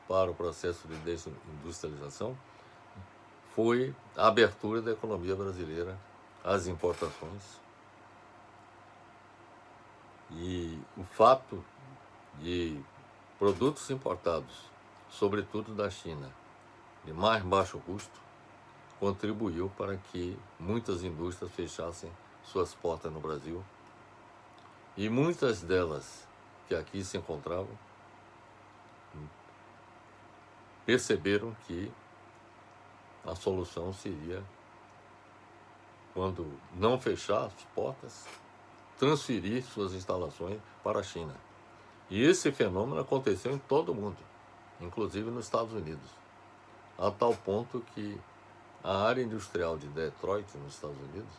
para o processo de desindustrialização foi a abertura da economia brasileira às importações. E o fato de produtos importados, sobretudo da China, de mais baixo custo, contribuiu para que muitas indústrias fechassem suas portas no Brasil. E muitas delas que aqui se encontravam perceberam que a solução seria, quando não fechar as portas, transferir suas instalações para a China. E esse fenômeno aconteceu em todo o mundo, inclusive nos Estados Unidos, a tal ponto que a área industrial de Detroit, nos Estados Unidos,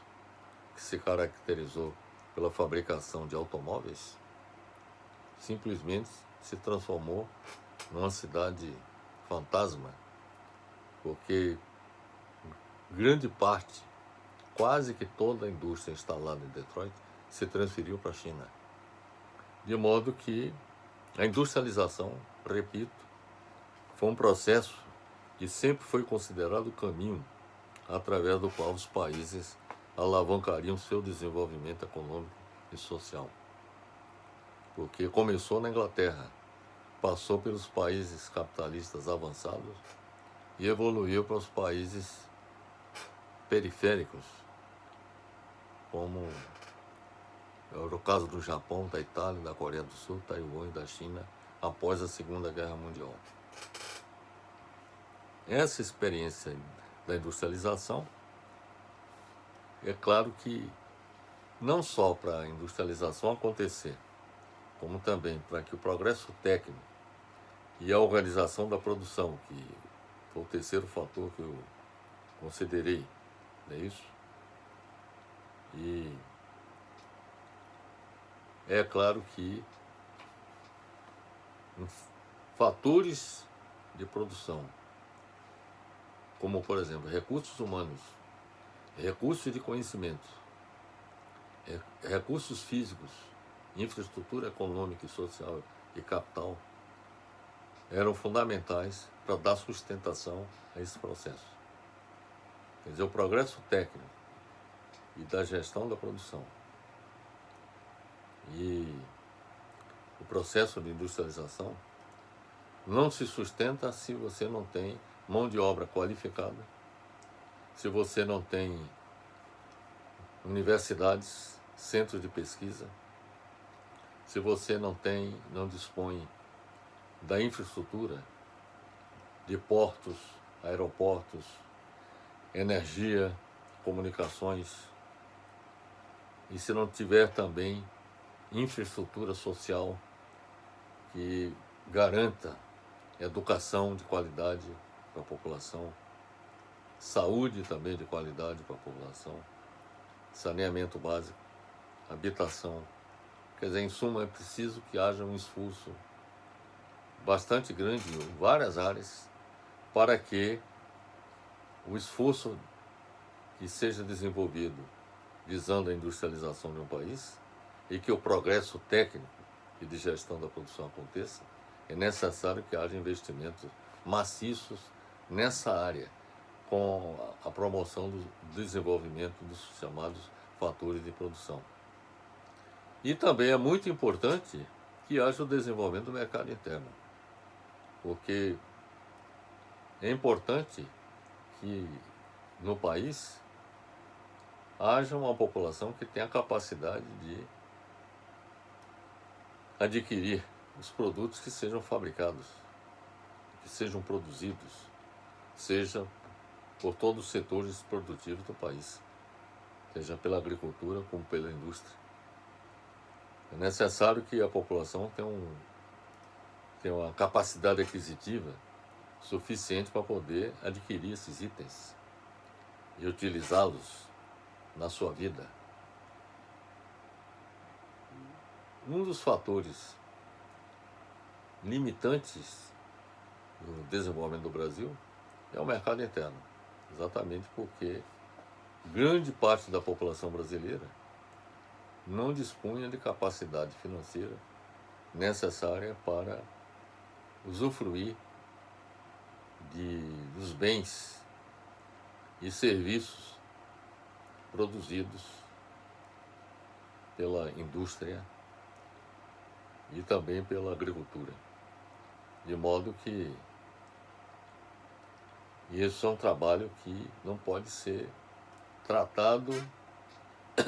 que se caracterizou pela fabricação de automóveis, simplesmente se transformou numa cidade fantasma, porque grande parte, quase que toda a indústria instalada em Detroit se transferiu para a China. De modo que a industrialização, repito, foi um processo que sempre foi considerado o caminho através do qual os países alavancariam seu desenvolvimento econômico e social. Porque começou na Inglaterra, passou pelos países capitalistas avançados e evoluiu para os países periféricos, como era o caso do Japão, da Itália, da Coreia do Sul, Taiwan e da China, após a Segunda Guerra Mundial. Essa experiência da industrialização, é claro que não só para a industrialização acontecer, como também para que o progresso técnico e a organização da produção, que foi o terceiro fator que eu considerei, não é isso? E é claro que fatores de produção, como por exemplo recursos humanos, recursos de conhecimento, recursos físicos, infraestrutura econômica e social e capital, eram fundamentais para dar sustentação a esse processo. Quer dizer, o progresso técnico e da gestão da produção e o processo de industrialização não se sustenta se você não tem mão de obra qualificada, se você não tem universidades, centros de pesquisa, se você não dispõe da infraestrutura de portos, aeroportos, energia, comunicações, e se não tiver também infraestrutura social que garanta educação de qualidade para a população, saúde também de qualidade para a população, saneamento básico, habitação. Quer dizer, em suma, é preciso que haja um esforço bastante grande em várias áreas para que o esforço que seja desenvolvido visando a industrialização de um país e que o progresso técnico e de gestão da produção aconteça, é necessário que haja investimentos maciços nessa área, com a promoção do desenvolvimento dos chamados fatores de produção. E também é muito importante que haja o desenvolvimento do mercado interno, porque é importante que no país haja uma população que tenha a capacidade de adquirir os produtos que sejam fabricados, que sejam produzidos, seja por todos os setores produtivos do país, seja pela agricultura como pela indústria. É necessário que a população tenha uma capacidade aquisitiva suficiente para poder adquirir esses itens e utilizá-los na sua vida. Um dos fatores limitantes do desenvolvimento do Brasil é o mercado interno, exatamente porque grande parte da população brasileira não dispunha de capacidade financeira necessária para usufruir dos bens e serviços produzidos pela indústria e também pela agricultura. De modo que isso é um trabalho que não pode ser tratado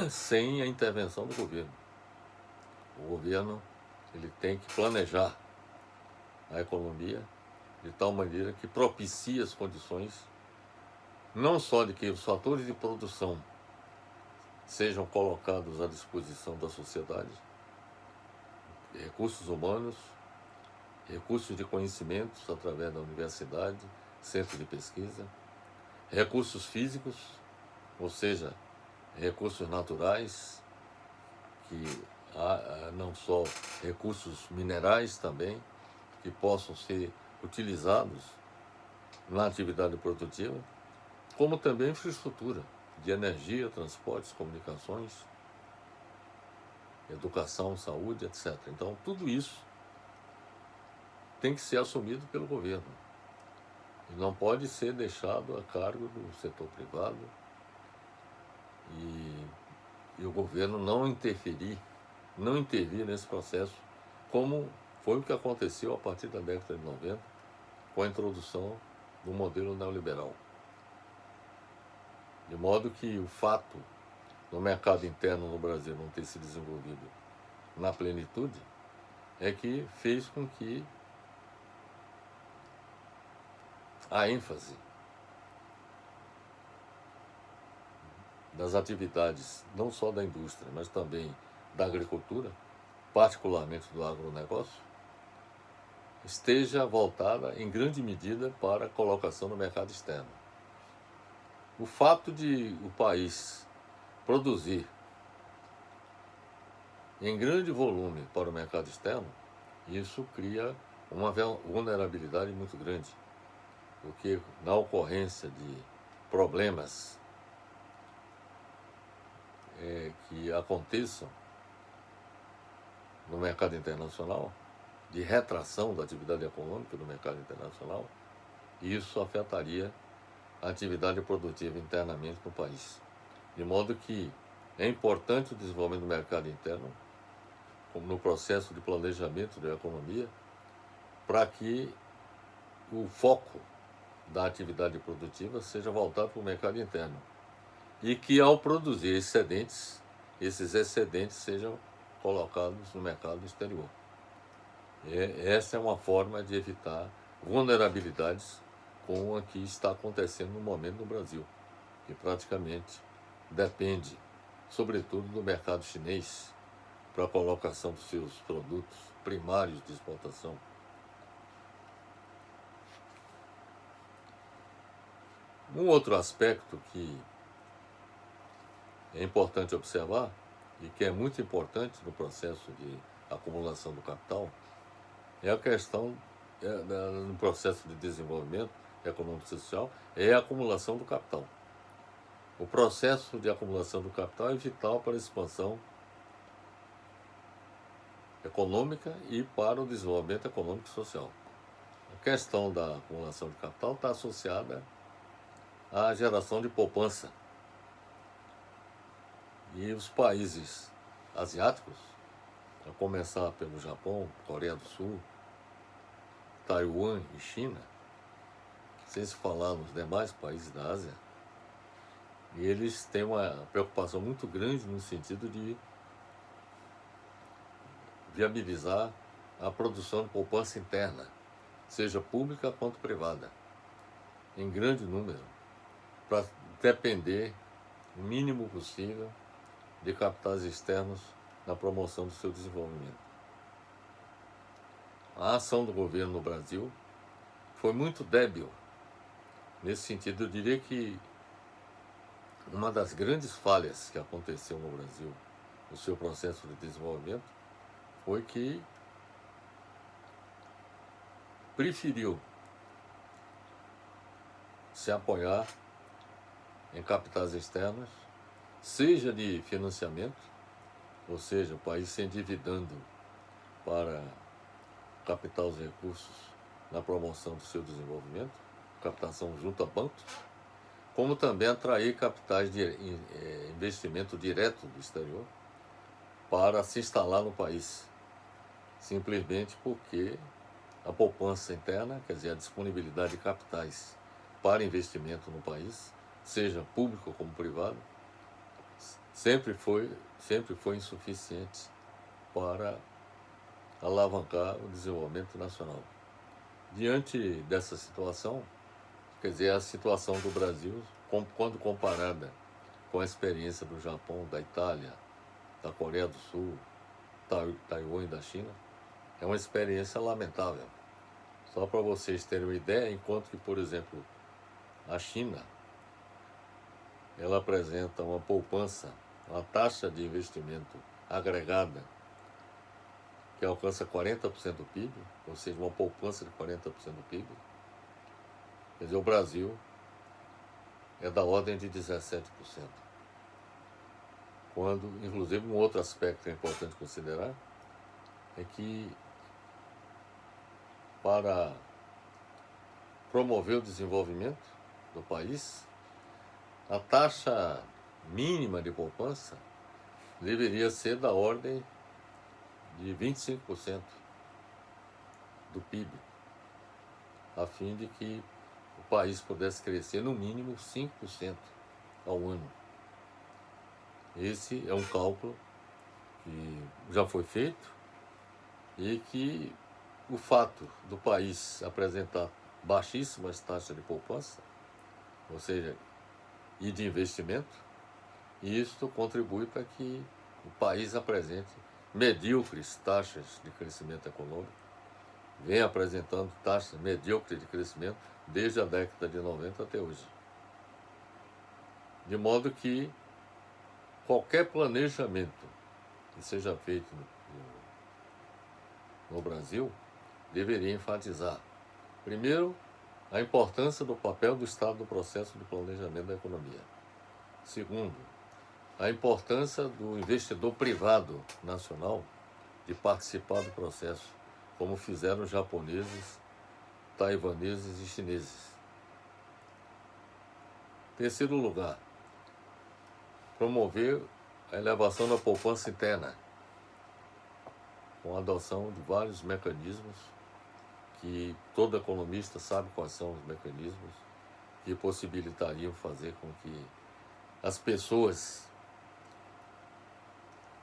sem a intervenção do governo. O governo ele tem que planejar a economia de tal maneira que propicie as condições não só de que os fatores de produção sejam colocados à disposição da sociedade, recursos humanos, recursos de conhecimentos através da universidade, centro de pesquisa, recursos físicos, ou seja, recursos naturais, que há não só recursos minerais também, que possam ser utilizados na atividade produtiva, como também infraestrutura de energia, transportes, comunicações, educação, saúde, etc. Então, tudo isso tem que ser assumido pelo governo e não pode ser deixado a cargo do setor privado e o governo não intervir nesse processo, como foi o que aconteceu a partir da década de 90, com a introdução do modelo neoliberal. De modo que o fato do mercado interno no Brasil não ter se desenvolvido na plenitude é que fez com que a ênfase das atividades, não só da indústria, mas também da agricultura, particularmente do agronegócio, esteja voltada em grande medida para a colocação no mercado externo. O fato de o país produzir em grande volume para o mercado externo, isso cria uma vulnerabilidade muito grande, porque na ocorrência de problemas que aconteçam no mercado internacional, de retração da atividade econômica no mercado internacional, isso afetaria a atividade produtiva internamente no país. De modo que é importante o desenvolvimento do mercado interno, como no processo de planejamento da economia, para que o foco da atividade produtiva seja voltado para o mercado interno. E que ao produzir excedentes, esses excedentes sejam colocados no mercado exterior. Essa é uma forma de evitar vulnerabilidades como a que está acontecendo no momento no Brasil, que praticamente depende, sobretudo, do mercado chinês para a colocação dos seus produtos primários de exportação. Um outro aspecto que é importante observar e que é muito importante no processo de acumulação do capital é a questão, no processo de desenvolvimento econômico e social, é a acumulação do capital. O processo de acumulação do capital é vital para a expansão econômica e para o desenvolvimento econômico e social. A questão da acumulação de capital está associada à geração de poupança. E os países asiáticos, a começar pelo Japão, Coreia do Sul, Taiwan e China, sem se falar nos demais países da Ásia, e eles têm uma preocupação muito grande no sentido de viabilizar a produção de poupança interna, seja pública quanto privada, em grande número, para depender o mínimo possível de capitais externos na promoção do seu desenvolvimento. A ação do governo no Brasil foi muito débil. Nesse sentido, eu diria que uma das grandes falhas que aconteceu no Brasil no seu processo de desenvolvimento foi que preferiu se apoiar em capitais externos, seja de financiamento, ou seja, o país se endividando para captar os recursos na promoção do seu desenvolvimento, captação junto a bancos, como também atrair capitais de investimento direto do exterior para se instalar no país, simplesmente porque a poupança interna, quer dizer, a disponibilidade de capitais para investimento no país, seja público como privado, sempre foi insuficiente para alavancar o desenvolvimento nacional. Diante dessa situação, quer dizer, a situação do Brasil, quando comparada com a experiência do Japão, da Itália, da Coreia do Sul, Taiwan e da China, é uma experiência lamentável. Só para vocês terem uma ideia, enquanto que, por exemplo, a China, ela apresenta uma poupança, uma taxa de investimento agregada que alcança 40% do PIB, ou seja, uma poupança de 40% do PIB. Quer dizer, o Brasil é da ordem de 17%. Quando, inclusive, um outro aspecto que é importante considerar é que para promover o desenvolvimento do país, a taxa mínima de poupança deveria ser da ordem de 25% do PIB, a fim de que o país pudesse crescer no mínimo 5% ao ano. Esse é um cálculo que já foi feito e que o fato do país apresentar baixíssimas taxas de poupança, ou seja, e de investimento, isto contribui para que o país apresente medíocres taxas de crescimento econômico, vem apresentando taxas medíocres de crescimento desde a década de 90 até hoje. De modo que qualquer planejamento que seja feito no Brasil deveria enfatizar, primeiro, a importância do papel do Estado no processo de planejamento da economia. Segundo, a importância do investidor privado nacional de participar do processo, como fizeram os japoneses, taiwaneses e chineses. Terceiro lugar, promover a elevação da poupança interna, com a adoção de vários mecanismos que todo economista sabe quais são os mecanismos que possibilitariam fazer com que as pessoas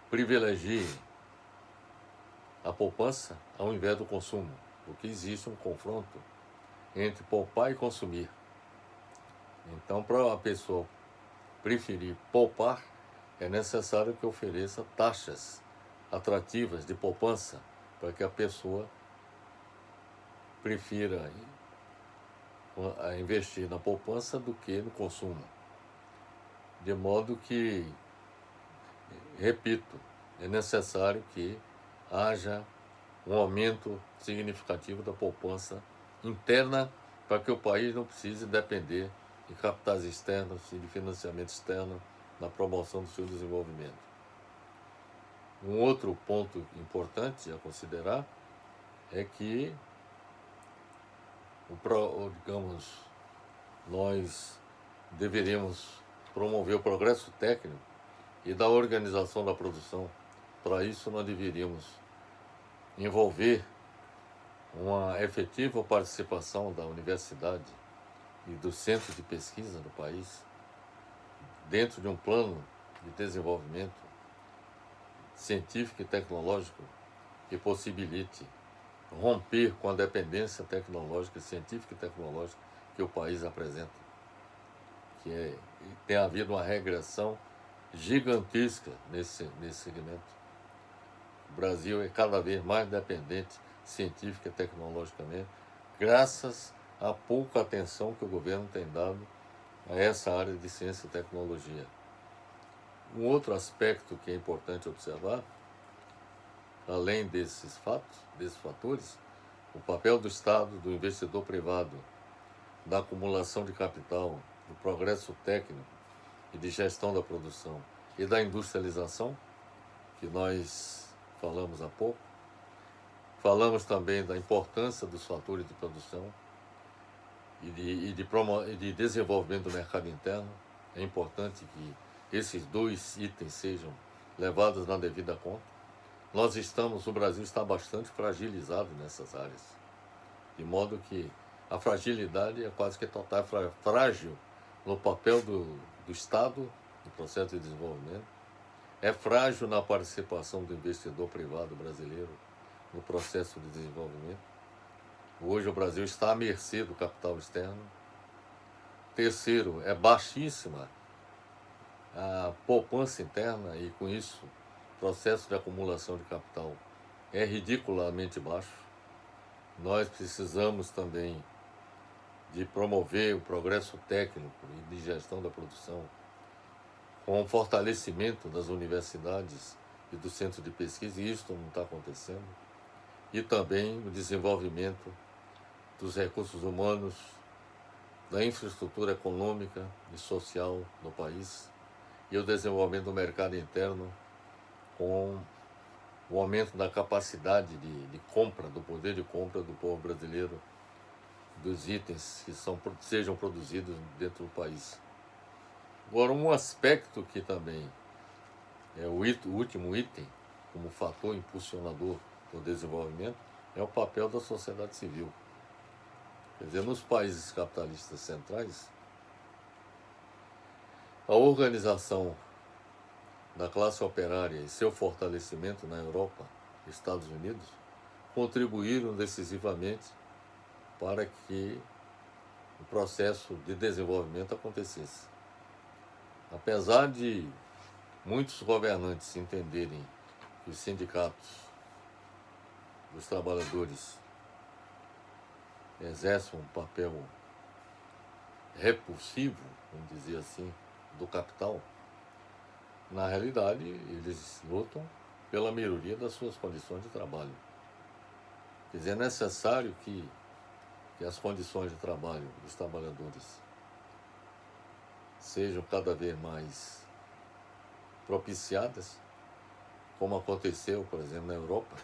privilegiem a poupança ao invés do consumo, porque existe um confronto entre poupar e consumir. Então, para a pessoa preferir poupar, é necessário que ofereça taxas atrativas de poupança para que a pessoa prefira investir na poupança do que no consumo. De modo que, repito, é necessário que haja um aumento significativo da poupança interna para que o país não precise depender de capitais externos e de financiamento externo na promoção do seu desenvolvimento. Um outro ponto importante a considerar é que, digamos, nós deveríamos promover o progresso técnico e da organização da produção, Para isso, nós deveríamos envolver uma efetiva participação da universidade e do centro de pesquisa do país dentro de um plano de desenvolvimento científico e tecnológico que possibilite romper com a dependência tecnológica, científica e tecnológica que o país apresenta, tem havido uma regressão gigantesca nesse segmento. O Brasil é cada vez mais dependente científica e tecnologicamente, graças à pouca atenção que o governo tem dado a essa área de ciência e tecnologia. Um outro aspecto que é importante observar, além desses fatores, o papel do Estado, do investidor privado, da acumulação de capital, do progresso técnico e de gestão da produção e da industrialização, que nós falamos há pouco. Falamos também da importância dos fatores de produção e de desenvolvimento do mercado interno. É importante que esses dois itens sejam levados na devida conta. O Brasil está bastante fragilizado nessas áreas, de modo que a fragilidade é quase que total, frágil no papel do Estado no processo de desenvolvimento, é frágil na participação do investidor privado brasileiro no processo de desenvolvimento. Hoje o Brasil está à mercê do capital externo. Terceiro, é baixíssima a poupança interna e, com isso, o processo de acumulação de capital é ridiculamente baixo. Nós precisamos também de promover o progresso técnico e de gestão da produção com o fortalecimento das universidades e do centro de pesquisa, e isso não está acontecendo, e também o desenvolvimento dos recursos humanos, da infraestrutura econômica e social no país, e o desenvolvimento do mercado interno com o aumento da capacidade de compra, do poder de compra do povo brasileiro, dos itens que sejam produzidos dentro do país. Agora, um aspecto que também é o último item, como fator impulsionador do desenvolvimento, é o papel da sociedade civil. Quer dizer, nos países capitalistas centrais, a organização da classe operária e seu fortalecimento na Europa e Estados Unidos contribuíram decisivamente para que o processo de desenvolvimento acontecesse. Apesar de muitos governantes entenderem que os sindicatos dos trabalhadores exercem um papel repulsivo, vamos dizer assim, do capital, na realidade eles lutam pela melhoria das suas condições de trabalho. Quer dizer, é necessário que as condições de trabalho dos trabalhadores sejam cada vez mais propiciadas, como aconteceu, por exemplo, na Europa,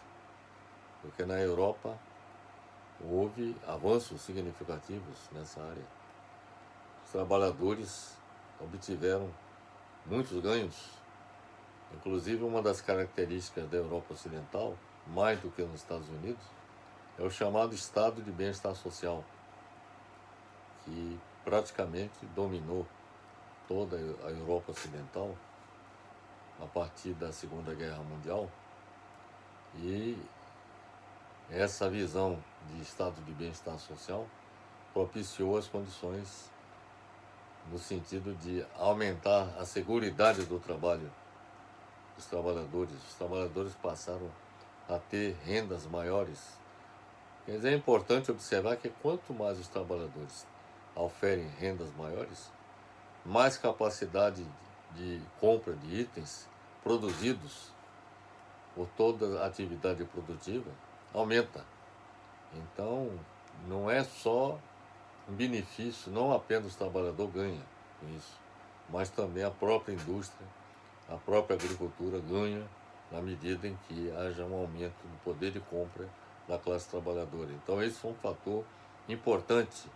porque na Europa houve avanços significativos nessa área. Os trabalhadores obtiveram muitos ganhos, inclusive uma das características da Europa Ocidental, mais do que nos Estados Unidos, é o chamado estado de bem-estar social, que praticamente dominou toda a Europa Ocidental a partir da Segunda Guerra Mundial, e essa visão de estado de bem-estar social propiciou as condições no sentido de aumentar a seguridade do trabalho dos trabalhadores. Os trabalhadores passaram a ter rendas maiores. Quer dizer, é importante observar que quanto mais os trabalhadores oferem rendas maiores, mais capacidade de compra de itens produzidos por toda a atividade produtiva aumenta. Então, não é só um benefício, não apenas o trabalhador ganha com isso, mas também a própria indústria, a própria agricultura ganha na medida em que haja um aumento do poder de compra da classe trabalhadora. Então, esse foi um fator importante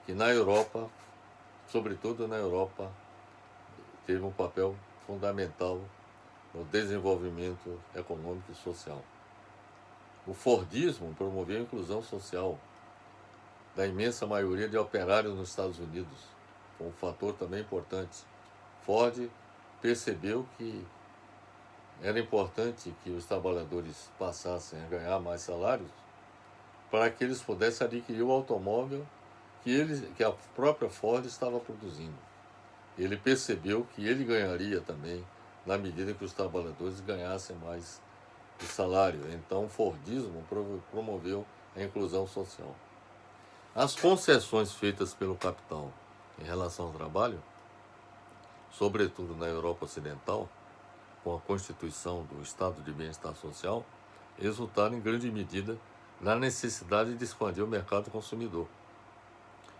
que na Europa, sobretudo na Europa, teve um papel fundamental no desenvolvimento econômico e social. O Fordismo promoveu a inclusão social da imensa maioria de operários nos Estados Unidos. Foi um fator também importante. Ford percebeu que era importante que os trabalhadores passassem a ganhar mais salários para que eles pudessem adquirir o automóvel que a própria Ford estava produzindo. Ele percebeu que ele ganharia também na medida que os trabalhadores ganhassem mais de salário. Então, o Fordismo promoveu a inclusão social. As concessões feitas pelo capital em relação ao trabalho, sobretudo na Europa Ocidental, com a constituição do Estado de Bem-Estar Social, resultaram em grande medida na necessidade de expandir o mercado consumidor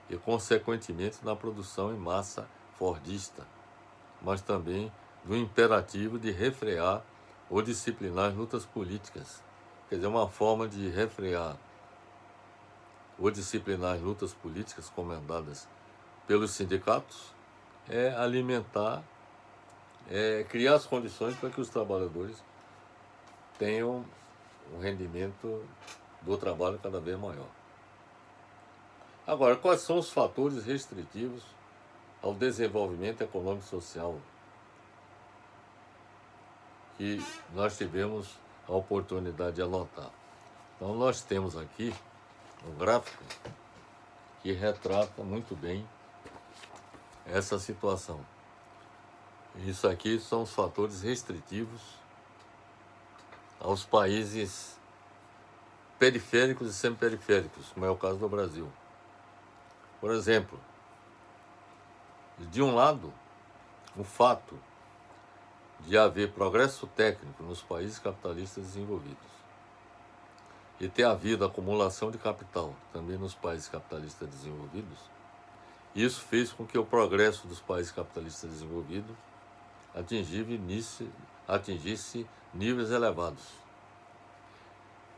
e, consequentemente, na produção em massa fordista, mas também do imperativo de refrear ou disciplinar as lutas políticas. Quer dizer, uma forma de refrear ou disciplinar as lutas políticas comandadas pelos sindicatos é alimentar, criar as condições para que os trabalhadores tenham um rendimento do trabalho cada vez maior. Agora, quais são os fatores restritivos ao desenvolvimento econômico e social que nós tivemos a oportunidade de anotar? Então, nós temos aqui um gráfico que retrata muito bem essa situação. Isso aqui são os fatores restritivos aos países periféricos e semiperiféricos, como é o caso do Brasil. Por exemplo, de um lado, o fato de haver progresso técnico nos países capitalistas desenvolvidos e ter havido acumulação de capital também nos países capitalistas desenvolvidos, isso fez com que o progresso dos países capitalistas desenvolvidos atingisse níveis elevados.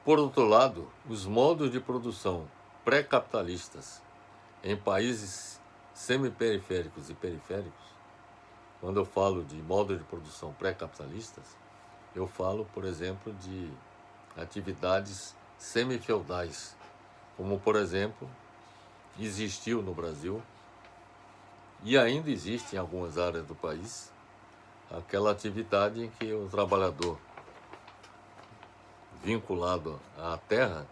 Por outro lado, os modos de produção pré-capitalistas em países semiperiféricos e periféricos, quando eu falo de modos de produção pré-capitalistas, eu falo, por exemplo, de atividades semifeudais, como, por exemplo, existiu no Brasil e ainda existe em algumas áreas do país, aquela atividade em que o trabalhador vinculado à terra,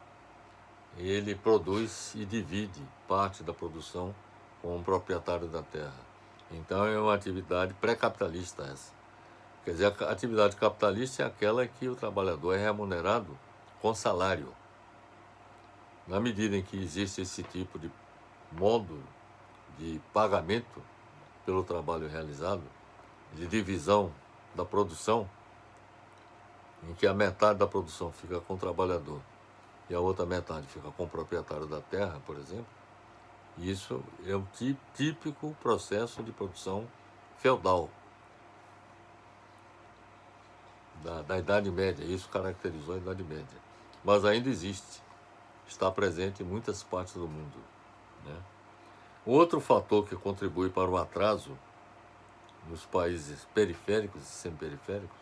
ele produz e divide parte da produção com o proprietário da terra. Então é uma atividade pré-capitalista essa. Quer dizer, a atividade capitalista é aquela que o trabalhador é remunerado com salário. Na medida em que existe esse tipo de modo de pagamento pelo trabalho realizado, de divisão da produção, em que a metade da produção fica com o trabalhador e a outra metade fica com o proprietário da terra, por exemplo, isso é um típico processo de produção feudal da Idade Média. Isso caracterizou a Idade Média. Mas ainda existe, está presente em muitas partes do mundo, né? Outro fator que contribui para o atraso nos países periféricos e semiperiféricos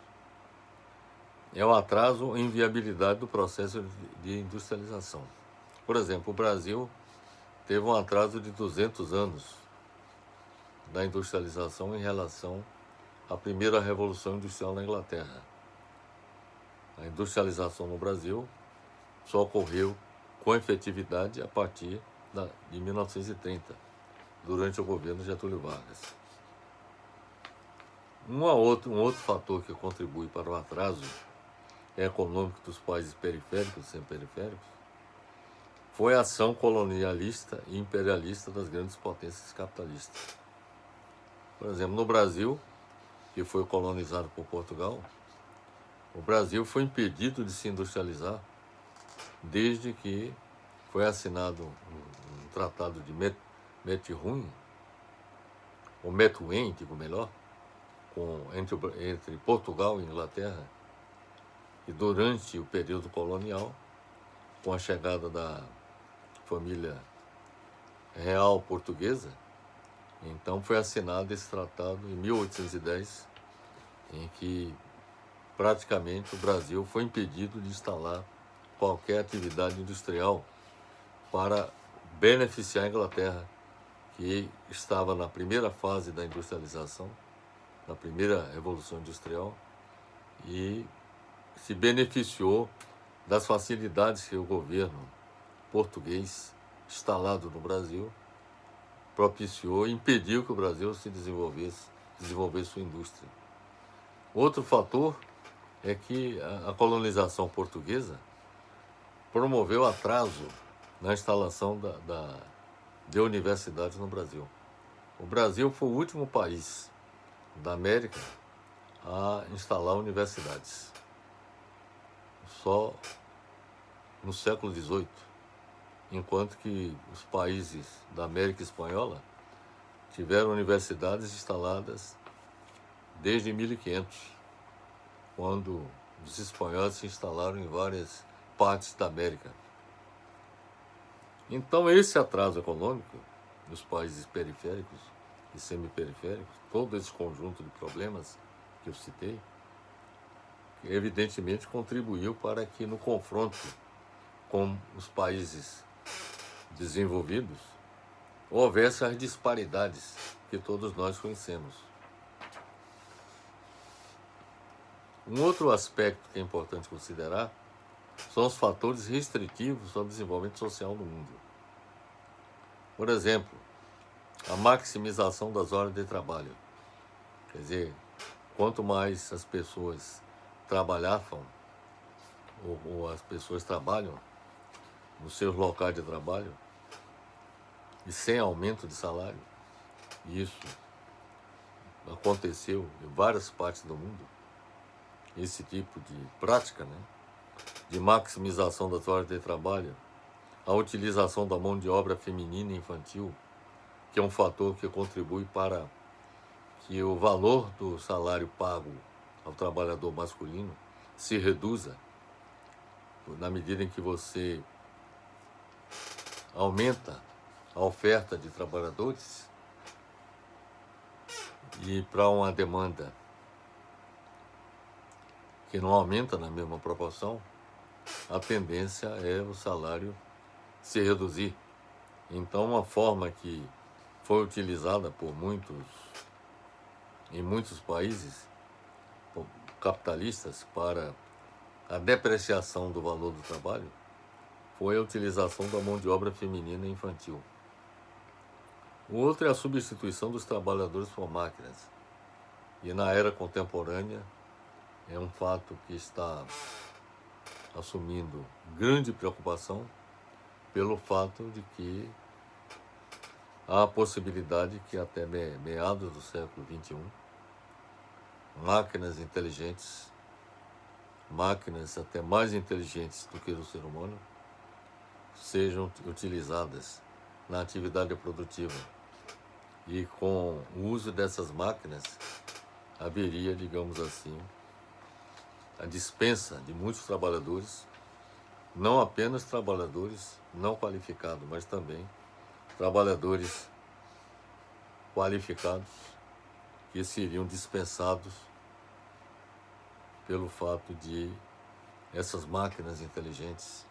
é o atraso em viabilidade do processo de industrialização. Por exemplo, o Brasil teve um atraso de 200 anos da industrialização em relação à primeira revolução industrial na Inglaterra. A industrialização no Brasil só ocorreu com efetividade a partir de 1930, durante o governo Getúlio Vargas. Um outro fator que contribui para o atraso econômico dos países periféricos e semiperiféricos foi a ação colonialista e imperialista das grandes potências capitalistas. Por exemplo, no Brasil, que foi colonizado por Portugal, o Brasil foi impedido de se industrializar desde que foi assinado um tratado de Methuen, ou Methuen, digo melhor, entre Portugal e Inglaterra, e durante o período colonial, com a chegada da família real portuguesa, então foi assinado esse tratado em 1810, em que praticamente o Brasil foi impedido de instalar qualquer atividade industrial para beneficiar a Inglaterra, que estava na primeira fase da industrialização, na primeira revolução industrial, e se beneficiou das facilidades que o governo português, instalado no Brasil, propiciou e impediu que o Brasil se desenvolvesse sua indústria. Outro fator é que a colonização portuguesa promoveu atraso na instalação de universidades no Brasil. O Brasil foi o último país da América a instalar universidades. Só no século XVIII, enquanto que os países da América Espanhola tiveram universidades instaladas desde 1500, quando os espanhóis se instalaram em várias partes da América. Então, esse atraso econômico dos países periféricos e semiperiféricos, todo esse conjunto de problemas que eu citei, evidentemente contribuiu para que no confronto com os países desenvolvidos houvesse as disparidades que todos nós conhecemos. Um outro aspecto que é importante considerar são os fatores restritivos ao desenvolvimento social no mundo. Por exemplo, a maximização das horas de trabalho. Quer dizer, quanto mais as pessoas trabalhavam, ou as pessoas trabalham nos seus locais de trabalho, e sem aumento de salário, e isso aconteceu em várias partes do mundo, esse tipo de prática, né, de maximização das horas de trabalho, a utilização da mão de obra feminina e infantil, que é um fator que contribui para que o valor do salário pago ao trabalhador masculino se reduza, na medida em que você aumenta a oferta de trabalhadores e para uma demanda que não aumenta na mesma proporção, a tendência é o salário se reduzir. Então, uma forma que foi utilizada em muitos países capitalistas para a depreciação do valor do trabalho foi a utilização da mão de obra feminina e infantil. O outro é a substituição dos trabalhadores por máquinas. E na era contemporânea é um fato que está assumindo grande preocupação pelo fato de que há a possibilidade que até meados do século XXI, máquinas inteligentes, máquinas até mais inteligentes do que o ser humano, sejam utilizadas na atividade produtiva. E com o uso dessas máquinas, haveria, digamos assim, a dispensa de muitos trabalhadores, não apenas trabalhadores não qualificados, mas também trabalhadores qualificados que seriam dispensados pelo fato de essas máquinas inteligentes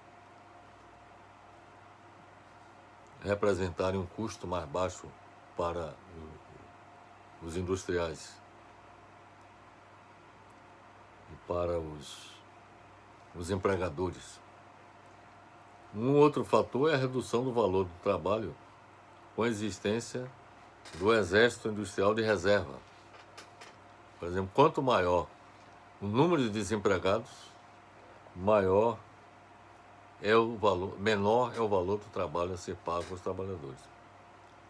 representarem um custo mais baixo para os industriais e para os empregadores. Um outro fator é a redução do valor do trabalho com a existência do exército industrial de reserva. Por exemplo, quanto maior o número de desempregados, menor é o valor do trabalho a ser pago aos trabalhadores.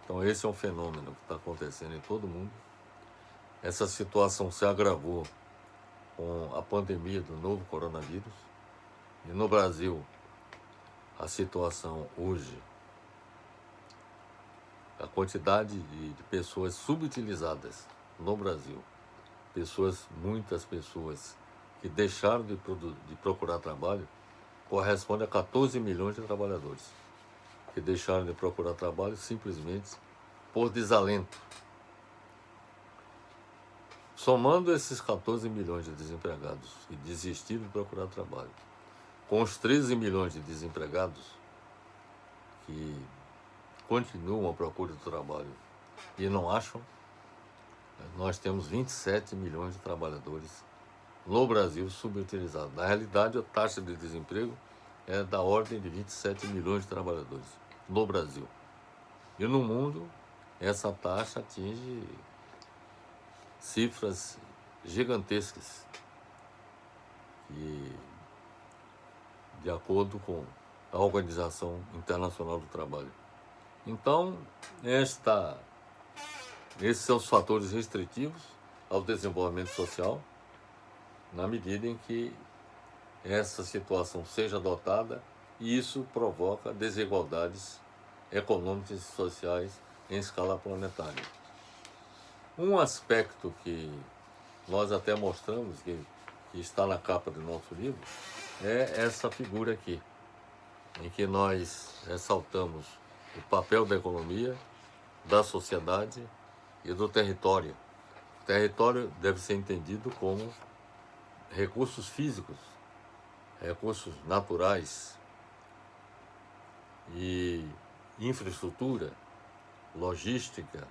Então esse é um fenômeno que está acontecendo em todo o mundo. Essa situação se agravou com a pandemia do novo coronavírus. E no Brasil, a situação hoje, a quantidade de pessoas subutilizadas no Brasil, muitas pessoas que deixaram de procurar trabalho, corresponde a 14 milhões de trabalhadores que deixaram de procurar trabalho simplesmente por desalento. Somando esses 14 milhões de desempregados que desistiram de procurar trabalho, com os 13 milhões de desempregados que continuam à procura de trabalho e não acham, nós temos 27 milhões de trabalhadores no Brasil subutilizados. Na realidade, a taxa de desemprego é da ordem de 27 milhões de trabalhadores no Brasil. E no mundo, essa taxa atinge cifras gigantescas. E, de acordo com a Organização Internacional do Trabalho. Então, esses são os fatores restritivos ao desenvolvimento social, na medida em que essa situação seja adotada, e isso provoca desigualdades econômicas e sociais em escala planetária. Um aspecto que nós até mostramos, que está na capa do nosso livro, é essa figura aqui, em que nós ressaltamos o papel da economia, da sociedade e do território. O território deve ser entendido como recursos físicos, recursos naturais e infraestrutura, logística,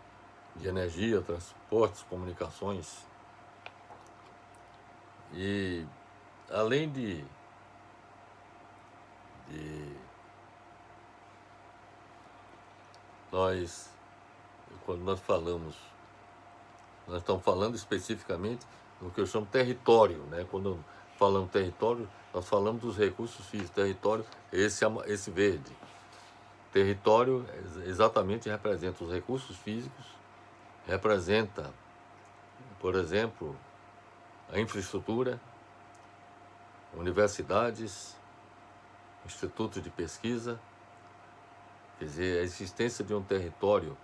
de energia, transportes, comunicações. E além de nós, quando nós estamos falando especificamente no que eu chamo território, né? Quando falamos território, nós falamos dos recursos físicos. Território, esse verde. Território exatamente representa os recursos físicos, representa, por exemplo, a infraestrutura, universidades, institutos de pesquisa. Quer dizer, a existência de um território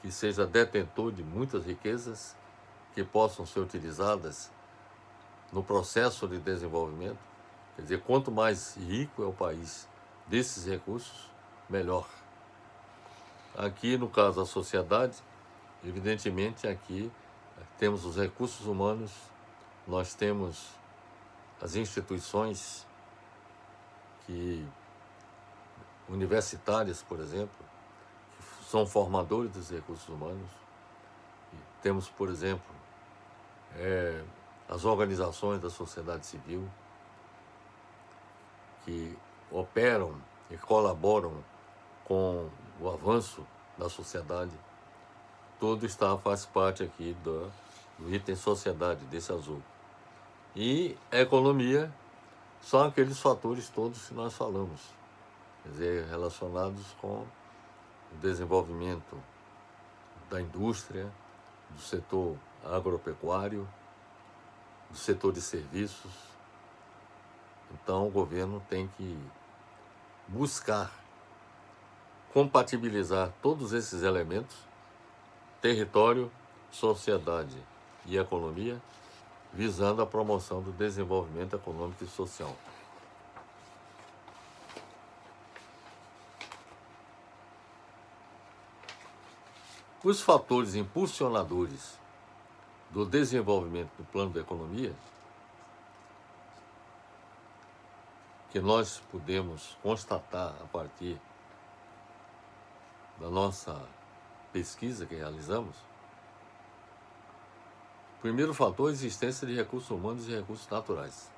que seja detentor de muitas riquezas que possam ser utilizadas no processo de desenvolvimento. Quer dizer, quanto mais rico é o país desses recursos, melhor. Aqui, no caso da sociedade, evidentemente, aqui temos os recursos humanos, nós temos as instituições universitárias, por exemplo, que são formadores dos recursos humanos. E temos, por exemplo, as organizações da sociedade civil que operam e colaboram com o avanço da sociedade. Tudo faz parte aqui do item sociedade, desse azul. E a economia são aqueles fatores todos que nós falamos, quer dizer, relacionados com o desenvolvimento da indústria, do setor agropecuário, do setor de serviços. Então, o governo tem que buscar compatibilizar todos esses elementos, território, sociedade e economia, visando a promoção do desenvolvimento econômico e social. Os fatores impulsionadores do desenvolvimento do plano da economia, que nós podemos constatar a partir da nossa pesquisa que realizamos, o primeiro fator é a existência de recursos humanos e recursos naturais.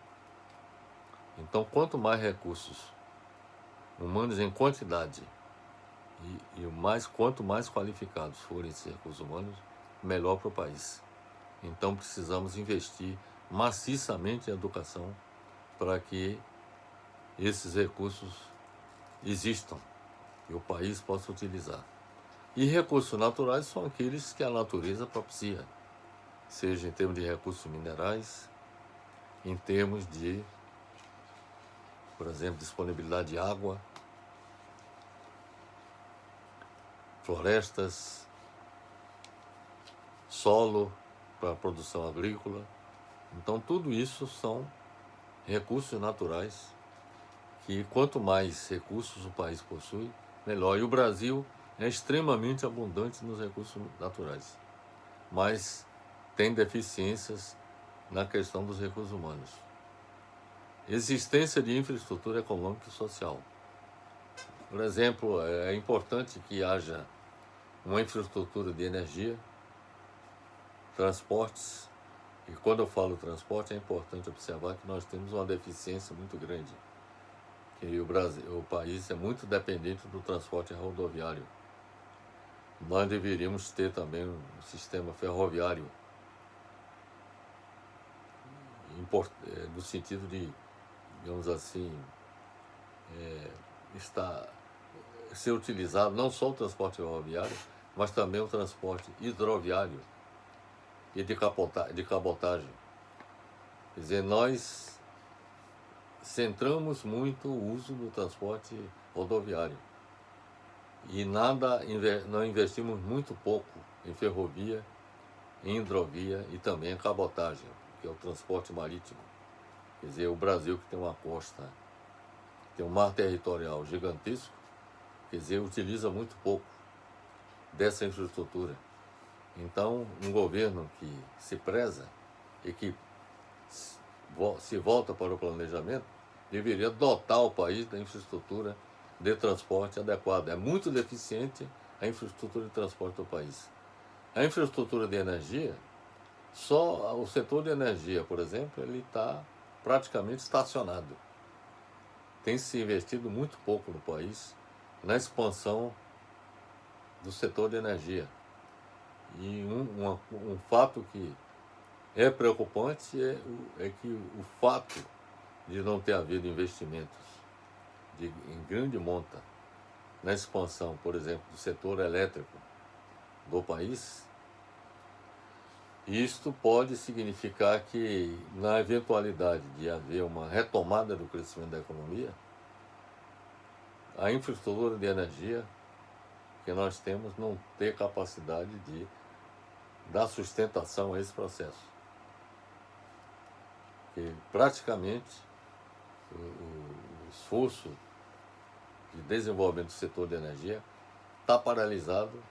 Então, quanto mais recursos humanos em quantidade quanto mais qualificados forem esses recursos humanos, melhor para o país. Então, precisamos investir maciçamente em educação para que esses recursos existam e o país possa utilizar. E recursos naturais são aqueles que a natureza propicia, seja em termos de recursos minerais, em termos de, por exemplo, disponibilidade de água, florestas, solo para a produção agrícola. Então, tudo isso são recursos naturais que, quanto mais recursos o país possui, melhor. E o Brasil é extremamente abundante nos recursos naturais. Mas tem deficiências na questão dos recursos humanos. Existência de infraestrutura econômica e social. Por exemplo, é importante que haja uma infraestrutura de energia, transportes, e quando eu falo transporte é importante observar que nós temos uma deficiência muito grande, que o país é muito dependente do transporte rodoviário. Nós deveríamos ter também um sistema ferroviário, no sentido de, digamos assim, ser utilizado não só o transporte ferroviário, mas também o transporte hidroviário e de cabotagem. Quer dizer, nós centramos muito o uso do transporte rodoviário e não investimos muito pouco em ferrovia, em hidrovia e também em cabotagem, que é o transporte marítimo. Quer dizer, o Brasil, que tem uma costa, tem um mar territorial gigantesco, quer dizer, utiliza muito pouco dessa infraestrutura. Então, um governo que se preza e que se volta para o planejamento, deveria dotar o país da infraestrutura de transporte adequada. É muito deficiente a infraestrutura de transporte do país. A infraestrutura de energia, só o setor de energia, por exemplo, ele está praticamente estacionado. Tem se investido muito pouco no país na expansão do setor de energia. E um fato que é preocupante é que o fato de não ter havido investimentos em grande monta na expansão, por exemplo, do setor elétrico do país, isto pode significar que, na eventualidade de haver uma retomada do crescimento da economia, a infraestrutura de energia que nós temos não ter capacidade de dar sustentação a esse processo. Que praticamente o esforço de desenvolvimento do setor de energia está paralisado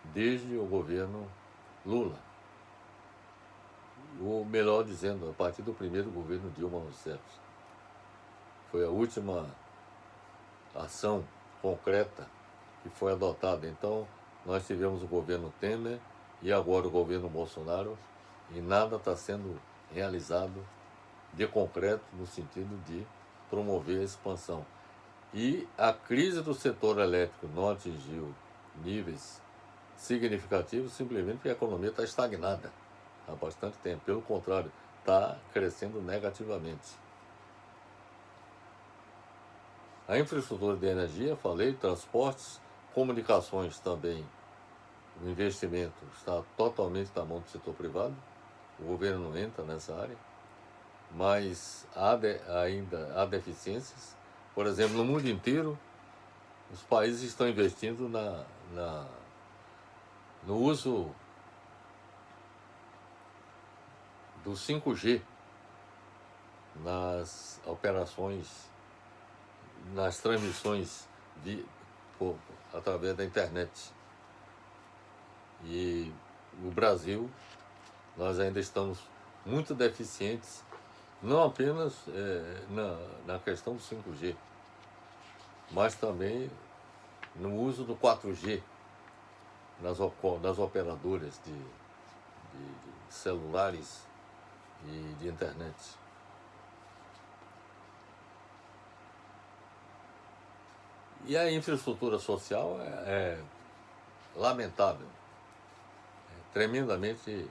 desde o governo Lula. Ou melhor dizendo, a partir do primeiro governo Dilma Rousseff. Foi a última ação concreta que foi adotada. Então, nós tivemos o governo Temer e agora o governo Bolsonaro, e nada está sendo realizado de concreto no sentido de promover a expansão. E a crise do setor elétrico não atingiu níveis significativos simplesmente porque a economia está estagnada há bastante tempo. Pelo contrário, está crescendo negativamente. A infraestrutura de energia, falei, transportes, comunicações também. O investimento está totalmente na mão do setor privado. O governo não entra nessa área. Mas ainda há deficiências. Por exemplo, no mundo inteiro, os países estão investindo no uso do 5G nas operações, nas transmissões através da internet. E no Brasil, nós ainda estamos muito deficientes, não apenas na questão do 5G, mas também no uso do 4G nas operadoras de celulares e de internet. E a infraestrutura social é lamentável, tremendamente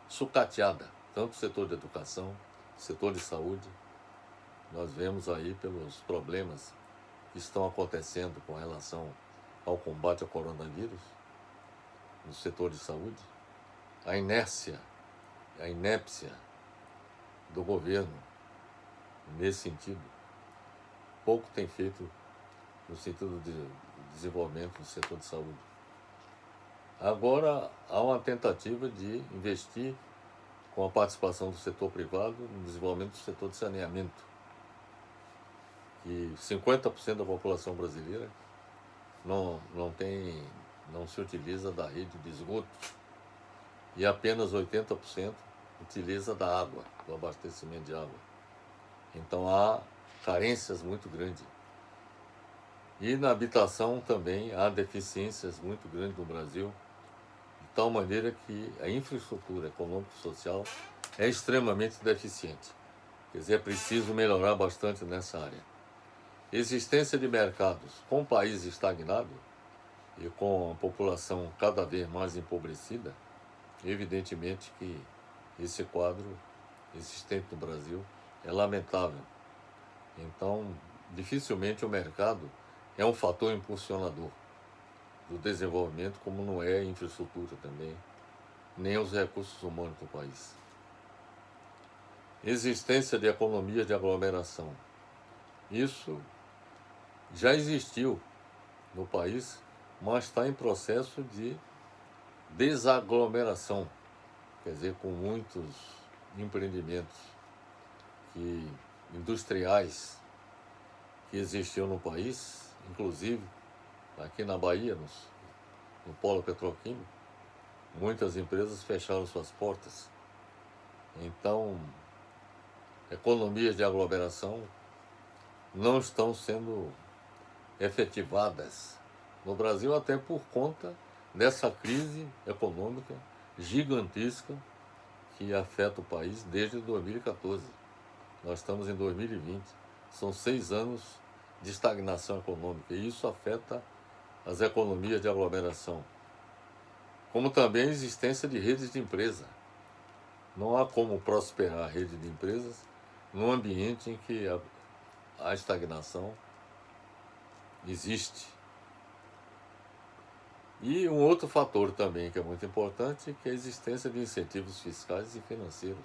sucateada, tanto o setor de educação, setor de saúde. Nós vemos aí pelos problemas que estão acontecendo com relação ao combate ao coronavírus no setor de saúde, a inércia, a inépcia do governo nesse sentido. Pouco tem feito no sentido de desenvolvimento do setor de saúde. Agora há uma tentativa de investir com a participação do setor privado no desenvolvimento do setor de saneamento, que 50% da população brasileira não se utiliza da rede de esgoto. e apenas 80% utiliza da água, do abastecimento de água. Então há carências muito grandes. E na habitação também há deficiências muito grandes no Brasil, de tal maneira que a infraestrutura econômico-social é extremamente deficiente. Quer dizer, é preciso melhorar bastante nessa área. Existência de mercados com o país estagnado e com a população cada vez mais empobrecida, evidentemente que esse quadro existente no Brasil é lamentável. Então, dificilmente o mercado é um fator impulsionador do desenvolvimento, como não é a infraestrutura também, nem os recursos humanos do país. Existência de economias de aglomeração. Isso já existiu no país, mas está em processo de desaglomeração, quer dizer, com muitos empreendimentos industriais que existiam no país, inclusive aqui na Bahia, no polo petroquímico, muitas empresas fecharam suas portas. Então, economias de aglomeração não estão sendo efetivadas no Brasil, até por conta dessa crise econômica gigantesca que afeta o país desde 2014. Nós estamos em 2020, são 6 anos de estagnação econômica e isso afeta as economias de aglomeração, como também a existência de redes de empresa. Não há como prosperar a rede de empresas num ambiente em que a estagnação existe. E um outro fator também que é muito importante, que é a existência de incentivos fiscais e financeiros,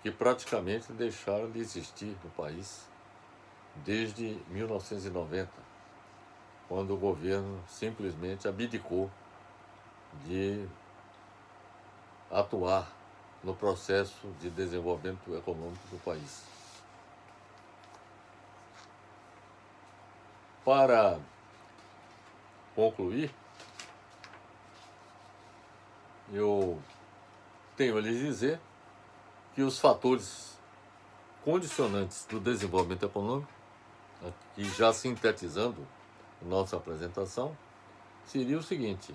que praticamente deixaram de existir no país desde 1990, quando o governo simplesmente abdicou de atuar no processo de desenvolvimento econômico do país. Para concluir, eu tenho a lhes dizer que os fatores condicionantes do desenvolvimento econômico, aqui já sintetizando nossa apresentação, seria o seguinte: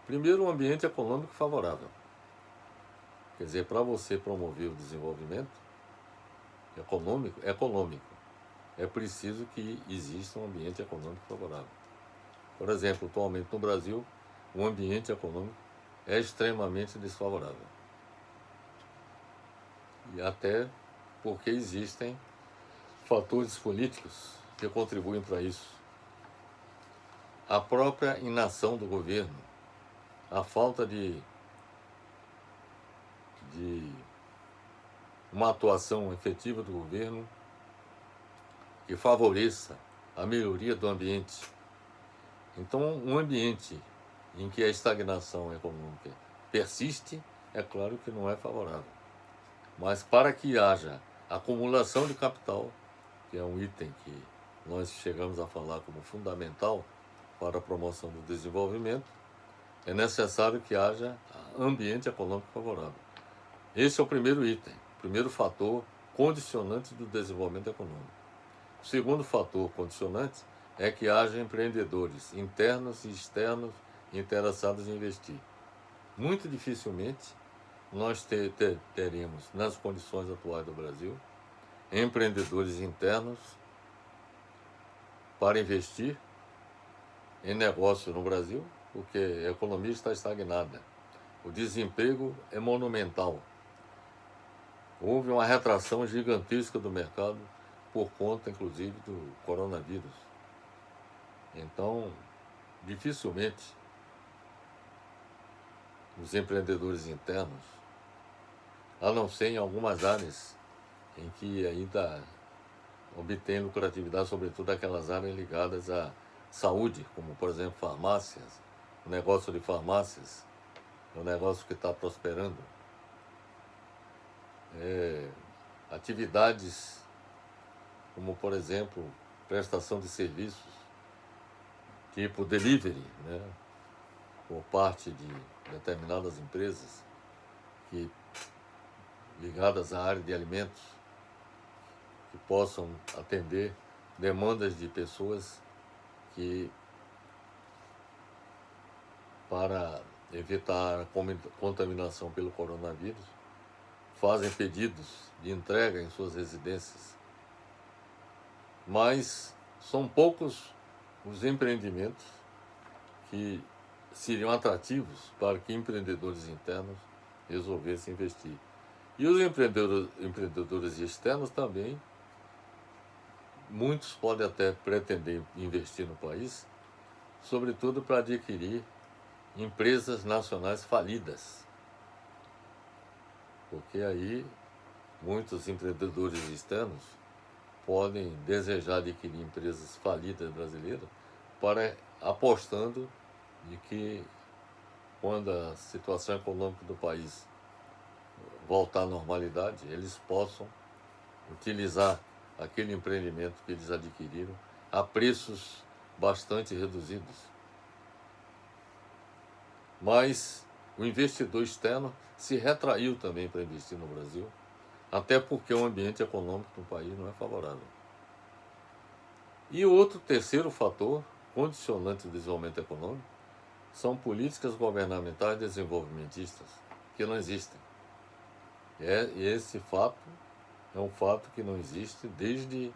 primeiro, um ambiente econômico favorável. Quer dizer, para você promover o desenvolvimento econômico, é preciso que exista um ambiente econômico favorável. Por exemplo, atualmente no Brasil, o ambiente econômico é extremamente desfavorável. E até porque existem fatores políticos que contribuem para isso. A própria inação do governo, a falta de uma atuação efetiva do governo que favoreça a melhoria do ambiente. Então, um ambiente em que a estagnação econômica persiste, é claro que não é favorável. Mas para que haja acumulação de capital, que é um item que nós chegamos a falar como fundamental para a promoção do desenvolvimento, é necessário que haja ambiente econômico favorável. Esse é o primeiro item, o primeiro fator condicionante do desenvolvimento econômico. O segundo fator condicionante é que haja empreendedores internos e externos interessados em investir. Muito dificilmente nós teremos, nas condições atuais do Brasil, empreendedores internos para investir em negócio no Brasil, porque a economia está estagnada. O desemprego é monumental. Houve uma retração gigantesca do mercado por conta, inclusive, do coronavírus. Então, dificilmente os empreendedores internos, a não ser em algumas áreas em que ainda obtém lucratividade, sobretudo aquelas áreas ligadas à saúde, como, por exemplo, farmácias. O negócio de farmácias é um negócio que está prosperando. Atividades como, por exemplo, prestação de serviços, tipo delivery, né, por parte de determinadas empresas, que, ligadas à área de alimentos, que possam atender demandas de pessoas que, para evitar a contaminação pelo coronavírus, fazem pedidos de entrega em suas residências. Mas são poucos os empreendimentos que seriam atrativos para que empreendedores internos resolvessem investir. E os empreendedores externos também, muitos podem até pretender investir no país, sobretudo para adquirir empresas nacionais falidas. Porque aí muitos empreendedores externos podem desejar adquirir empresas falidas brasileiras para apostando de que quando a situação econômica do país voltar à normalidade, eles possam utilizar aquele empreendimento que eles adquiriram a preços bastante reduzidos. Mas o investidor externo se retraiu também para investir no Brasil, até porque o ambiente econômico do país não é favorável. E outro terceiro fator condicionante do desenvolvimento econômico são políticas governamentais desenvolvimentistas que não existem. E esse fato é um fato que não existe desde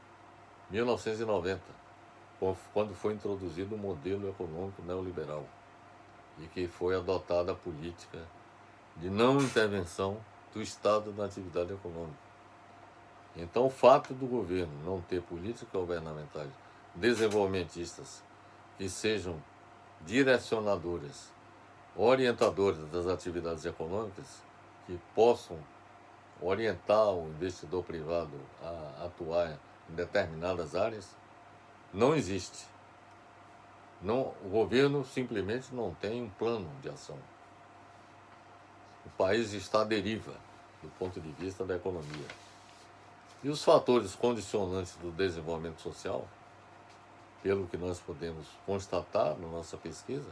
1990, quando foi introduzido o modelo econômico neoliberal e que foi adotada a política de não intervenção do Estado na atividade econômica. Então, o fato do governo não ter políticas governamentais desenvolvimentistas que sejam direcionadoras, orientadoras das atividades econômicas, que possam orientar o investidor privado a atuar em determinadas áreas, não existe. Não, o governo simplesmente não tem um plano de ação. O país está à deriva do ponto de vista da economia. E os fatores condicionantes do desenvolvimento social, pelo que nós podemos constatar na nossa pesquisa,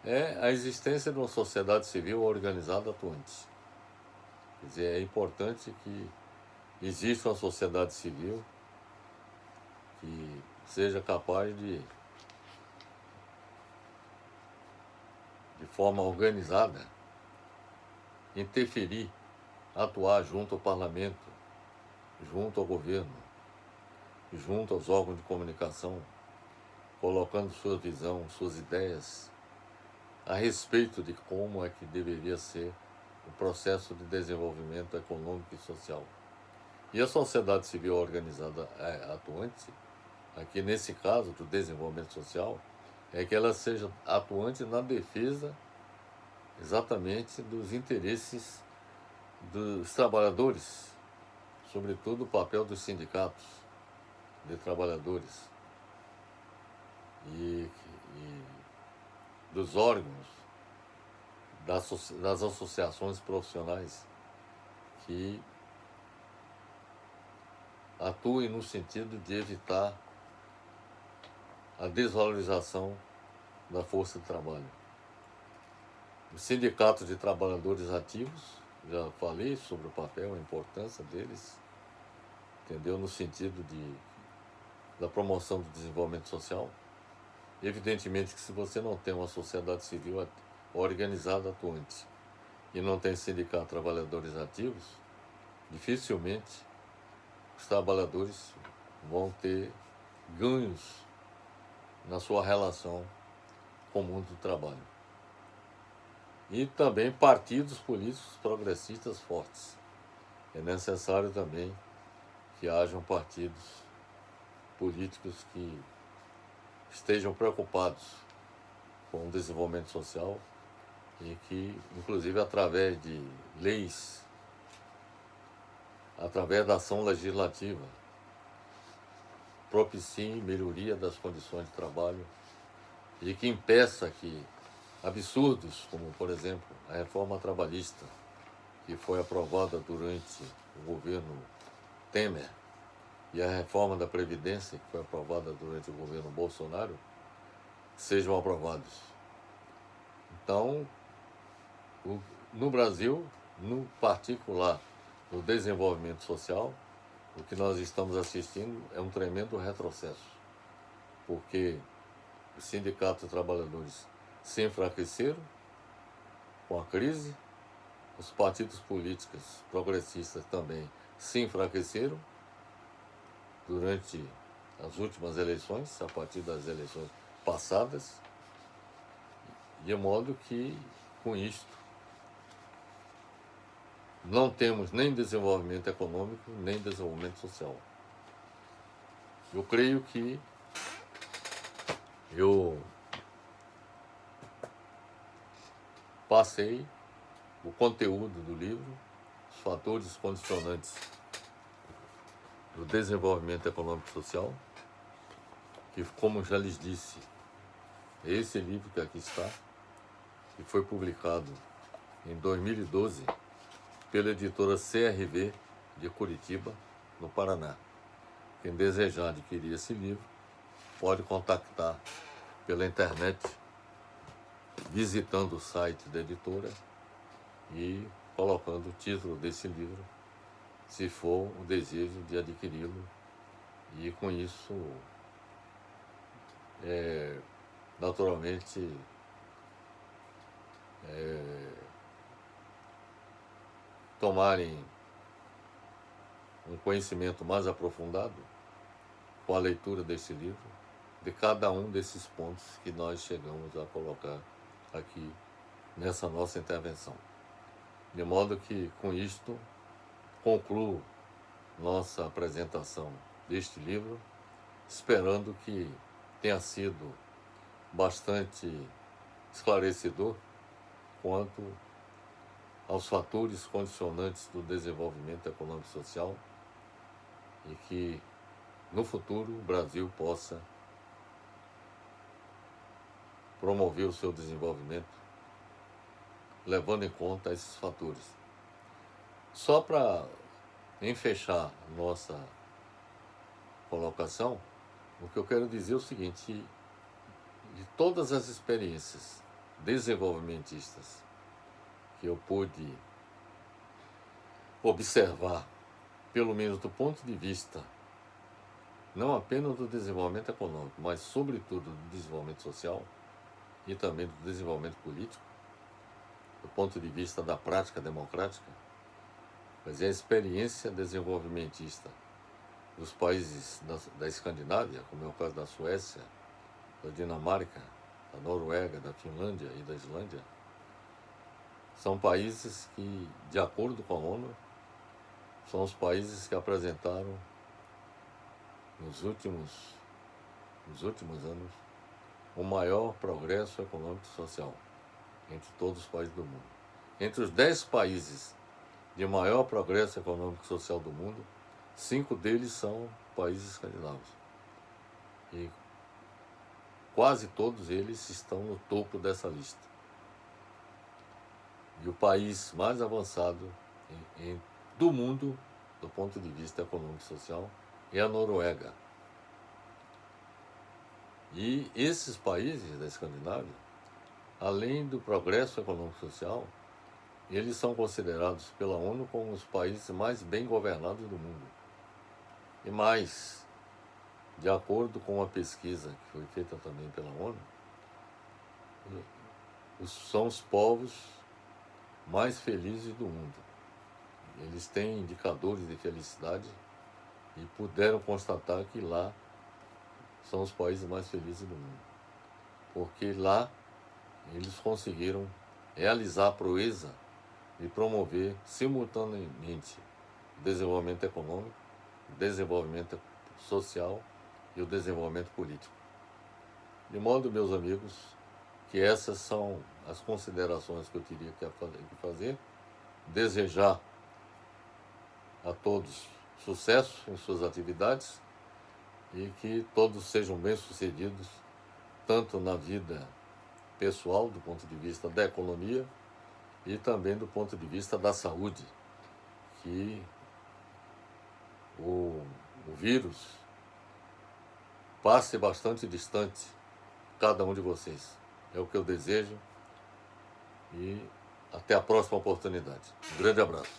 é a existência de uma sociedade civil organizada atuante. Quer dizer, é importante que exista uma sociedade civil que seja capaz de forma organizada, interferir, atuar junto ao parlamento, junto ao governo, junto aos órgãos de comunicação, colocando sua visão, suas ideias a respeito de como é que deveria ser o processo de desenvolvimento econômico e social. E a sociedade civil organizada atuante, aqui nesse caso do desenvolvimento social, é que ela seja atuante na defesa exatamente dos interesses dos trabalhadores, sobretudo o papel dos sindicatos de trabalhadores e dos órgãos, das associações profissionais que atuem no sentido de evitar a desvalorização da força de trabalho. Os sindicatos de trabalhadores ativos, já falei sobre o papel, a importância deles, entendeu? No sentido da promoção do desenvolvimento social. Evidentemente que se você não tem uma sociedade civil organizada atuante e não tem sindicato de trabalhadores ativos, dificilmente os trabalhadores vão ter ganhos na sua relação com o mundo do trabalho. E também partidos políticos progressistas fortes. É necessário também que hajam partidos políticos que estejam preocupados com o desenvolvimento social e que, inclusive, através de leis, através da ação legislativa, propiciem melhoria das condições de trabalho e que impeça que absurdos, como, por exemplo, a reforma trabalhista, que foi aprovada durante o governo Temer, e a reforma da Previdência, que foi aprovada durante o governo Bolsonaro, sejam aprovados. Então, no Brasil, no particular, no desenvolvimento social, o que nós estamos assistindo é um tremendo retrocesso, porque os sindicatos de trabalhadores se enfraqueceram com a crise, os partidos políticos progressistas também se enfraqueceram durante as últimas eleições, a partir das eleições passadas, de modo que, com isto, não temos nem desenvolvimento econômico, nem desenvolvimento social. Eu creio que eu passei o conteúdo do livro, os fatores condicionantes do desenvolvimento econômico e social, que, como já lhes disse, é esse livro que aqui está, que foi publicado em 2012 pela editora CRV de Curitiba, no Paraná. Quem desejar adquirir esse livro pode contactar pela internet, visitando o site da editora e colocando o título desse livro, se for o desejo de adquiri-lo. E com isso, naturalmente, tomarem um conhecimento mais aprofundado com a leitura desse livro, de cada um desses pontos que nós chegamos a colocar aqui nessa nossa intervenção. De modo que, com isto, concluo nossa apresentação deste livro, esperando que tenha sido bastante esclarecedor quanto aos fatores condicionantes do desenvolvimento econômico e social, e que no futuro o Brasil possa promover o seu desenvolvimento levando em conta esses fatores. Só para fechar nossa colocação, o que eu quero dizer é o seguinte: de todas as experiências desenvolvimentistas que eu pude observar, pelo menos do ponto de vista não apenas do desenvolvimento econômico, mas sobretudo do desenvolvimento social e também do desenvolvimento político, do ponto de vista da prática democrática, mas a experiência desenvolvimentista dos países da Escandinávia, como é o caso da Suécia, da Dinamarca, da Noruega, da Finlândia e da Islândia, são países que, de acordo com a ONU, são os países que apresentaram nos últimos anos o maior progresso econômico e social entre todos os países do mundo. Entre os 10 países de maior progresso econômico e social do mundo, 5 deles são países escandinavos. E quase todos eles estão no topo dessa lista. E o país mais avançado do mundo, do ponto de vista econômico e social, é a Noruega. E esses países da Escandinávia, além do progresso econômico e social, eles são considerados pela ONU como os países mais bem governados do mundo. E mais, de acordo com uma pesquisa que foi feita também pela ONU, são os povos mais felizes do mundo. Eles têm indicadores de felicidade e puderam constatar que lá são os países mais felizes do mundo. Porque lá eles conseguiram realizar a proeza de promover simultaneamente o desenvolvimento econômico, o desenvolvimento social e o desenvolvimento político. De modo, meus amigos, que essas são as considerações que eu teria que fazer. Desejar a todos sucesso em suas atividades e que todos sejam bem-sucedidos, tanto na vida pessoal, do ponto de vista da economia, e também do ponto de vista da saúde, que o vírus passe bastante distante cada um de vocês. É o que eu desejo e Até a próxima oportunidade. Um grande abraço.